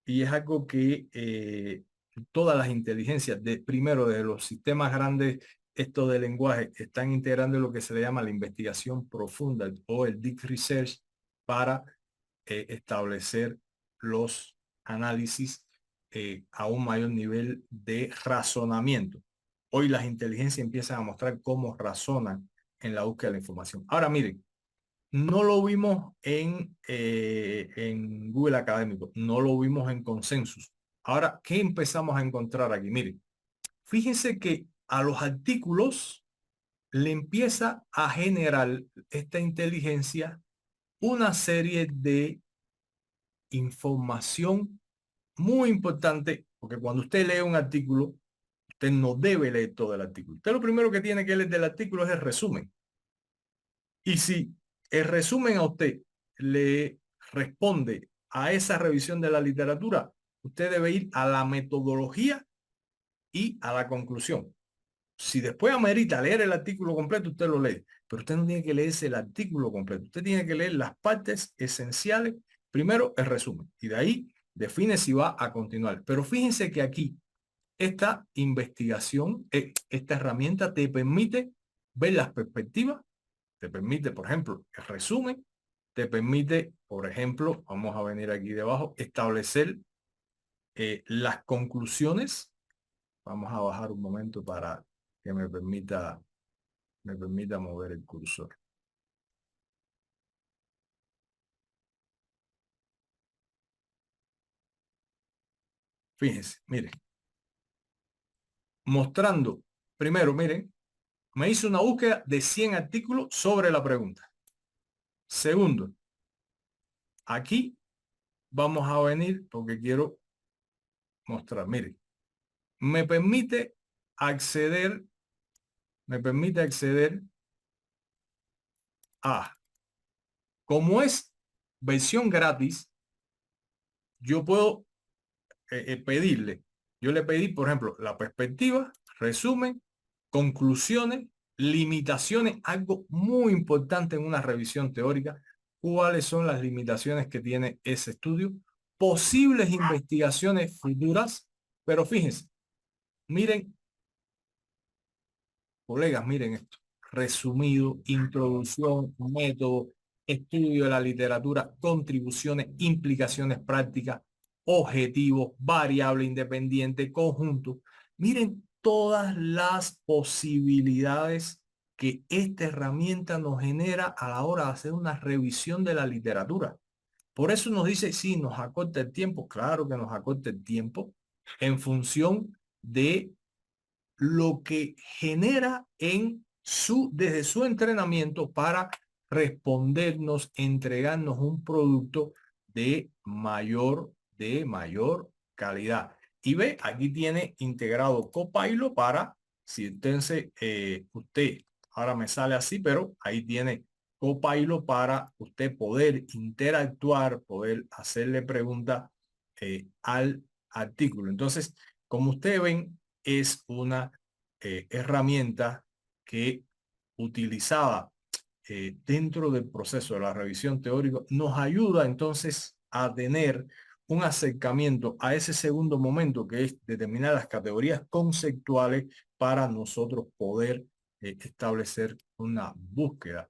y es algo que todas las inteligencias, primero de los sistemas grandes, esto de lenguaje, están integrando lo que se le llama la investigación profunda o el deep research para establecer los análisis a un mayor nivel de razonamiento. Hoy las inteligencias empiezan a mostrar cómo razonan en la búsqueda de la información. Ahora miren, no lo vimos en Google Académico, no lo vimos en Consensus. Ahora, ¿qué empezamos a encontrar aquí? Miren, fíjense que a los artículos le empieza a generar esta inteligencia una serie de información muy importante, porque cuando usted lee un artículo, usted no debe leer todo el artículo. Usted lo primero que tiene que leer del artículo es el resumen. Y si el resumen a usted le responde a esa revisión de la literatura, usted debe ir a la metodología y a la conclusión. Si después amerita leer el artículo completo, usted lo lee, pero usted no tiene que leerse el artículo completo. Usted tiene que leer las partes esenciales. Primero el resumen y de ahí define si va a continuar. Pero fíjense que aquí esta investigación, esta herramienta te permite ver las perspectivas, te permite, por ejemplo, el resumen, te permite, por ejemplo, vamos a venir aquí debajo, establecer las conclusiones. Vamos a bajar un momento para que me permita mover el cursor. Fíjense, miren, mostrando, primero, miren, me hizo una búsqueda de 100 artículos sobre la pregunta. Segundo, aquí vamos a venir porque quiero mostrar, miren, me permite acceder a, como es versión gratis, yo puedo pedirle, yo le pedí, por ejemplo, la perspectiva, resumen, conclusiones, limitaciones, algo muy importante en una revisión teórica, cuáles son las limitaciones que tiene ese estudio, posibles investigaciones futuras, pero fíjense, miren, colegas, miren esto, resumido, introducción, método, estudio de la literatura, contribuciones, implicaciones prácticas, objetivos, variable independiente, conjunto. Miren todas las posibilidades que esta herramienta nos genera a la hora de hacer una revisión de la literatura. Por eso nos dice, sí, nos acorta el tiempo. Claro que nos acorta el tiempo en función de lo que genera desde su entrenamiento para respondernos, entregarnos un producto de mayor calidad. Y ve, aquí tiene integrado Copilot para, si entonces usted, ahora me sale así, pero ahí tiene Copilot para usted poder interactuar, poder hacerle preguntas al artículo. Entonces, como ustedes ven, es una herramienta que utilizada dentro del proceso de la revisión teórica nos ayuda entonces a tener un acercamiento a ese segundo momento que es determinar las categorías conceptuales para nosotros poder establecer una búsqueda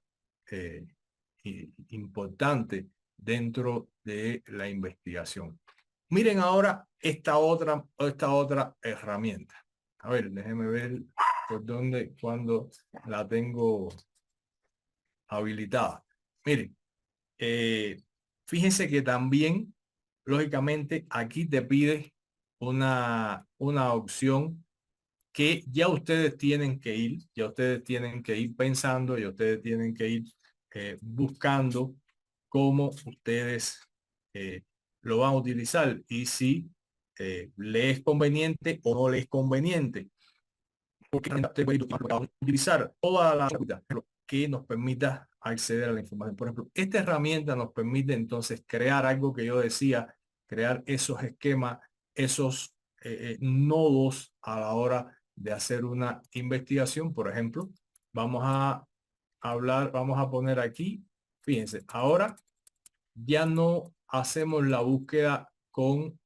importante dentro de la investigación. Miren ahora esta otra herramienta. A ver, déjenme ver por dónde, cuando la tengo habilitada. Miren, fíjense que también, lógicamente, aquí te pide una opción que ya ustedes tienen que ir pensando, ya ustedes tienen que ir buscando cómo ustedes eh, lo van a utilizar y si le es conveniente o no le es conveniente. Porque usted puede utilizar toda la herramienta que nos permita acceder a la información. Por ejemplo, esta herramienta nos permite entonces crear algo que yo decía, crear esos esquemas, esos nodos a la hora de hacer una investigación. Por ejemplo, vamos a vamos a poner aquí, fíjense, ahora ya no hacemos la búsqueda con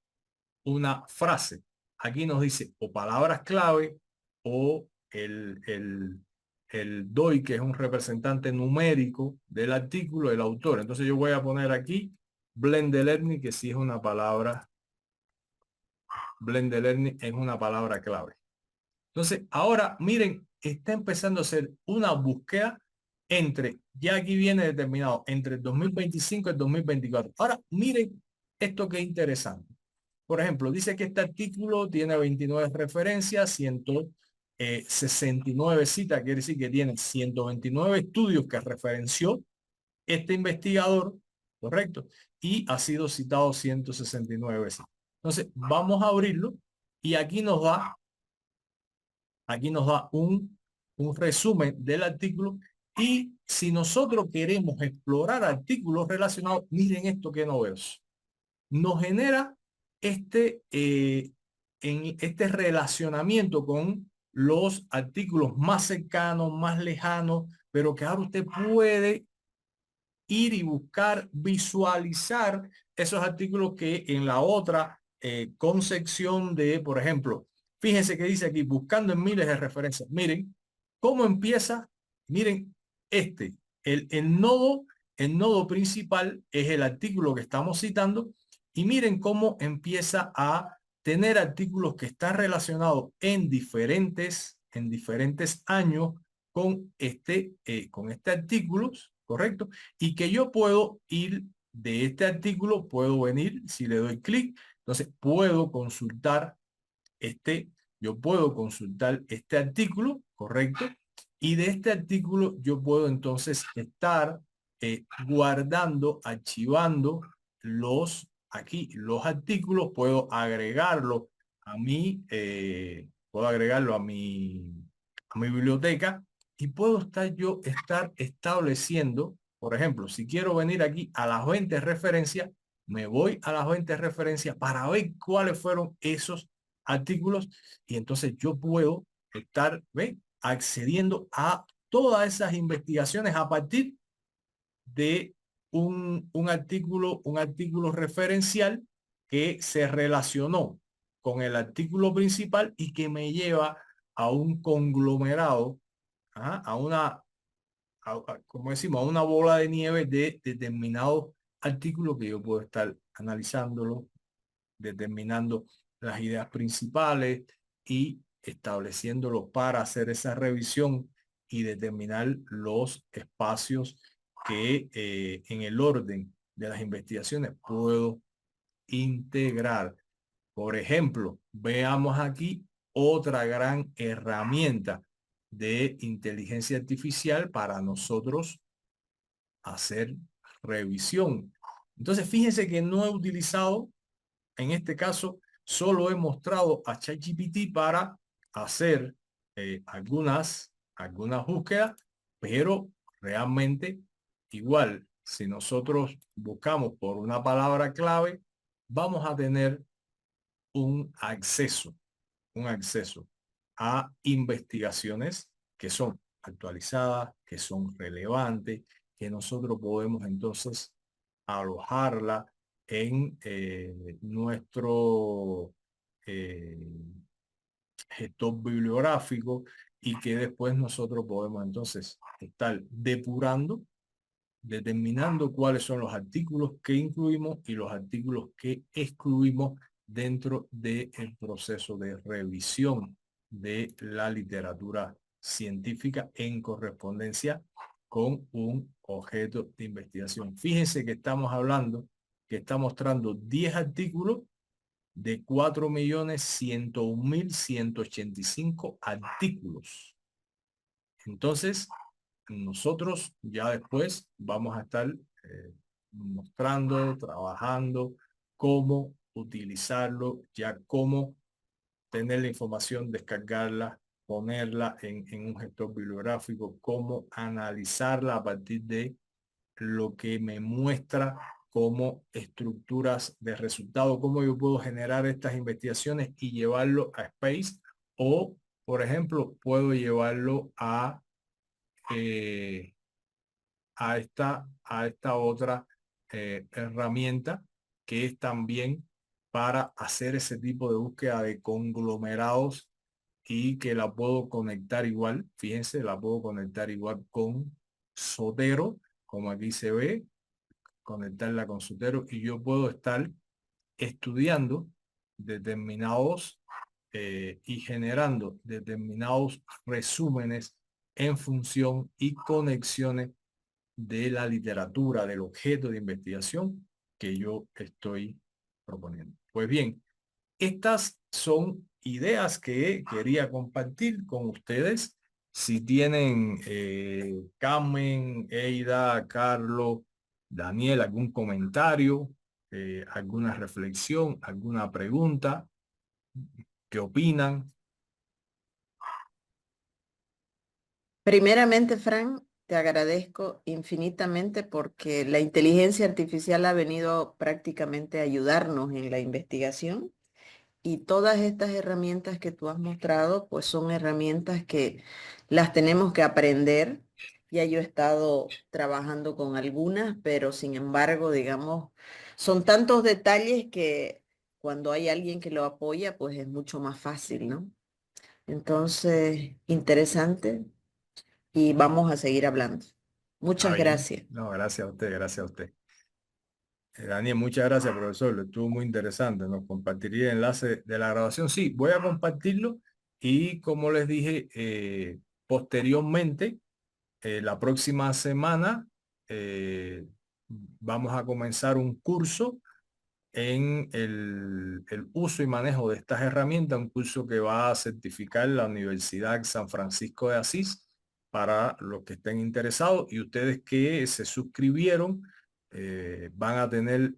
una frase. Aquí nos dice o palabras clave o el DOI, que es un representante numérico del artículo del autor. Entonces yo voy a poner aquí Blended Learning, que sí es una palabra, Blended Learning es una palabra clave. Entonces ahora miren, está empezando a hacer una búsqueda ya aquí viene determinado, entre el 2025 y el 2024. Ahora miren esto que es interesante. Por ejemplo, dice que este artículo tiene 29 referencias, 169 citas, quiere decir que tiene 129 estudios que referenció este investigador, ¿correcto? Y ha sido citado 169 veces. Entonces, vamos a abrirlo y aquí nos da un resumen del artículo. Y si nosotros queremos explorar artículos relacionados, miren esto que novedoso. Nos genera este relacionamiento con los artículos más cercanos, más lejanos, pero que ahora usted puede ir y buscar, visualizar esos artículos que en la otra concepción de, por ejemplo, fíjense que dice aquí, buscando en miles de referencias. Miren cómo empieza, miren este, el nodo principal es el artículo que estamos citando y miren cómo empieza a tener artículos que están relacionados en diferentes años con este artículo, ¿correcto? Y que yo puedo ir de este artículo, puedo venir, si le doy clic, entonces puedo consultar yo puedo consultar este artículo, ¿correcto? Y de este artículo yo puedo entonces estar guardando, archivando los artículos, puedo agregarlo a mi biblioteca y puedo estar estableciendo, por ejemplo, si quiero venir aquí a las 20 referencias, me voy a las 20 referencias para ver cuáles fueron esos artículos y entonces yo puedo estar accediendo a todas esas investigaciones a partir de un artículo referencial que se relacionó con el artículo principal y que me lleva a un conglomerado, a una, como decimos, a una bola de nieve de determinados artículos que yo puedo estar analizándolo, determinando las ideas principales y estableciéndolo para hacer esa revisión y determinar los espacios que en el orden de las investigaciones puedo integrar. Por ejemplo, veamos aquí otra gran herramienta de inteligencia artificial para nosotros hacer revisión. Entonces, fíjense que no he utilizado, en este caso, solo he mostrado a ChatGPT para hacer algunas búsquedas, pero realmente igual, si nosotros buscamos por una palabra clave, vamos a tener un acceso, un acceso a investigaciones que son actualizadas, que son relevantes, que nosotros podemos entonces alojarla en nuestro eh, gestor bibliográfico y que después nosotros podemos entonces estar depurando, determinando cuáles son los artículos que incluimos y los artículos que excluimos dentro del proceso de revisión de la literatura científica en correspondencia con un objeto de investigación. Fíjense que estamos hablando, que está mostrando 10 artículos de 4.101.185 artículos. Entonces, nosotros ya después vamos a estar mostrando, trabajando cómo utilizarlo, ya cómo tener la información, descargarla, ponerla en un gestor bibliográfico, cómo analizarla a partir de lo que me muestra como estructuras de resultado, cómo yo puedo generar estas investigaciones y llevarlo a Space o, por ejemplo, puedo llevarlo eh, a esta otra herramienta que es también para hacer ese tipo de búsqueda de conglomerados y que la puedo conectar igual, fíjense, la puedo conectar igual con Zotero, como aquí se ve, conectarla con Zotero y yo puedo estar estudiando determinados y generando determinados resúmenes en función y conexiones de la literatura, del objeto de investigación que yo estoy proponiendo. Pues bien, estas son ideas que quería compartir con ustedes. Si tienen Carmen, Eida, Carlos, Daniel, algún comentario, alguna reflexión, alguna pregunta, ¿qué opinan? Primeramente, Fran, te agradezco infinitamente porque la inteligencia artificial ha venido prácticamente a ayudarnos en la investigación y todas estas herramientas que tú has mostrado, pues son herramientas que las tenemos que aprender. Ya yo he estado trabajando con algunas, pero sin embargo, digamos, son tantos detalles que cuando hay alguien que lo apoya, pues es mucho más fácil, ¿no? Entonces, interesante y vamos a seguir hablando. Está Muchas bien. gracias. No, gracias a usted, gracias a usted. Daniel, muchas gracias, profesor. Estuvo muy interesante. Nos compartiría el enlace de la grabación. Sí, voy a compartirlo y como les dije, posteriormente, la próxima semana, vamos a comenzar un curso en el uso y manejo de estas herramientas, un curso que va a certificar la Universidad San Francisco de Asís para los que estén interesados y ustedes que se suscribieron van a tener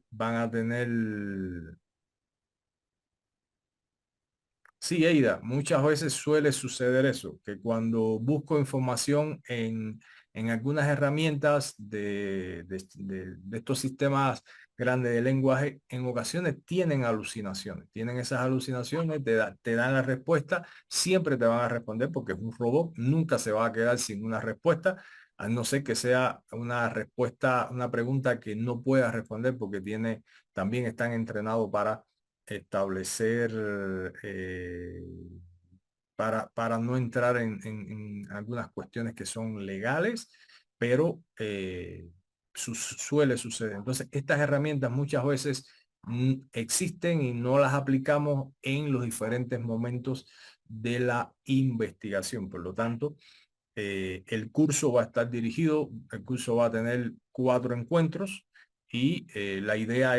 Sí, Eida, muchas veces suele suceder eso, que cuando busco información en algunas herramientas de estos sistemas grandes de lenguaje, en ocasiones tienen alucinaciones, tienen esas alucinaciones, te dan la respuesta, siempre te van a responder porque es un robot, nunca se va a quedar sin una respuesta, a no ser que sea una respuesta, una pregunta que no pueda responder porque también están entrenados para establecer para no entrar en algunas cuestiones que son legales, pero suele suceder. Entonces, estas herramientas muchas veces existen y no las aplicamos en los diferentes momentos de la investigación. Por lo tanto, el curso va a estar dirigido, el curso va a tener 4 encuentros y la idea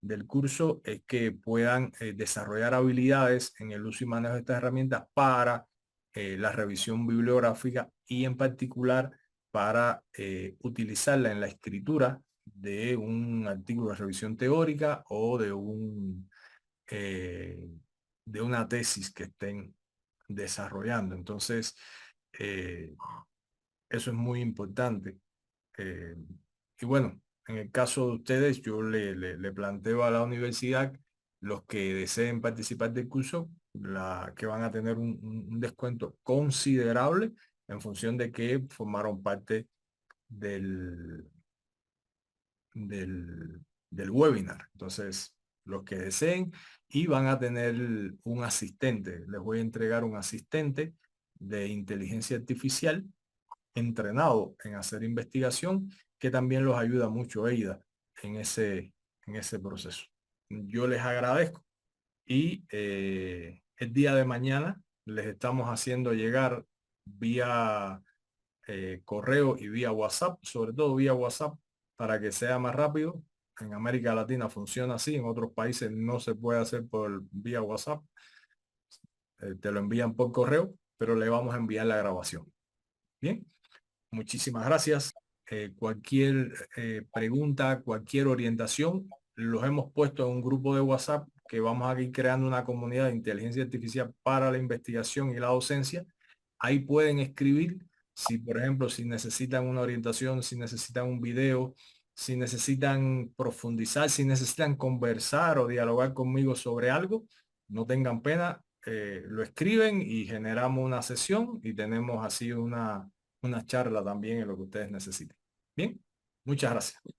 del curso es que puedan desarrollar habilidades en el uso y manejo de estas herramientas para la revisión bibliográfica y en particular para utilizarla en la escritura de un artículo de revisión teórica o eh, de una tesis que estén desarrollando. Entonces, eh, eso es muy importante. Eh, y bueno, en el caso de ustedes, yo le planteo a la universidad, los que deseen participar del curso, que van a tener un descuento considerable en función de que formaron parte del, del webinar. Entonces, los que deseen y van a tener un asistente. Les voy a entregar un asistente de inteligencia artificial entrenado en hacer investigación, que también los ayuda mucho EIDA en ese proceso. Yo les agradezco y el día de mañana les estamos haciendo llegar vía correo y vía WhatsApp, sobre todo vía WhatsApp, para que sea más rápido. En América Latina funciona así, en otros países no se puede hacer por vía WhatsApp. Te lo envían por correo, pero le vamos a enviar la grabación. Bien. Muchísimas gracias. Cualquier pregunta, cualquier orientación, los hemos puesto en un grupo de WhatsApp que vamos a ir creando una comunidad de inteligencia artificial para la investigación y la docencia. Ahí pueden escribir si, por ejemplo, si necesitan una orientación, si necesitan un video, si necesitan profundizar, si necesitan conversar o dialogar conmigo sobre algo, no tengan pena, lo escriben y generamos una sesión y tenemos así una charla también en lo que ustedes necesiten. Bien, muchas gracias.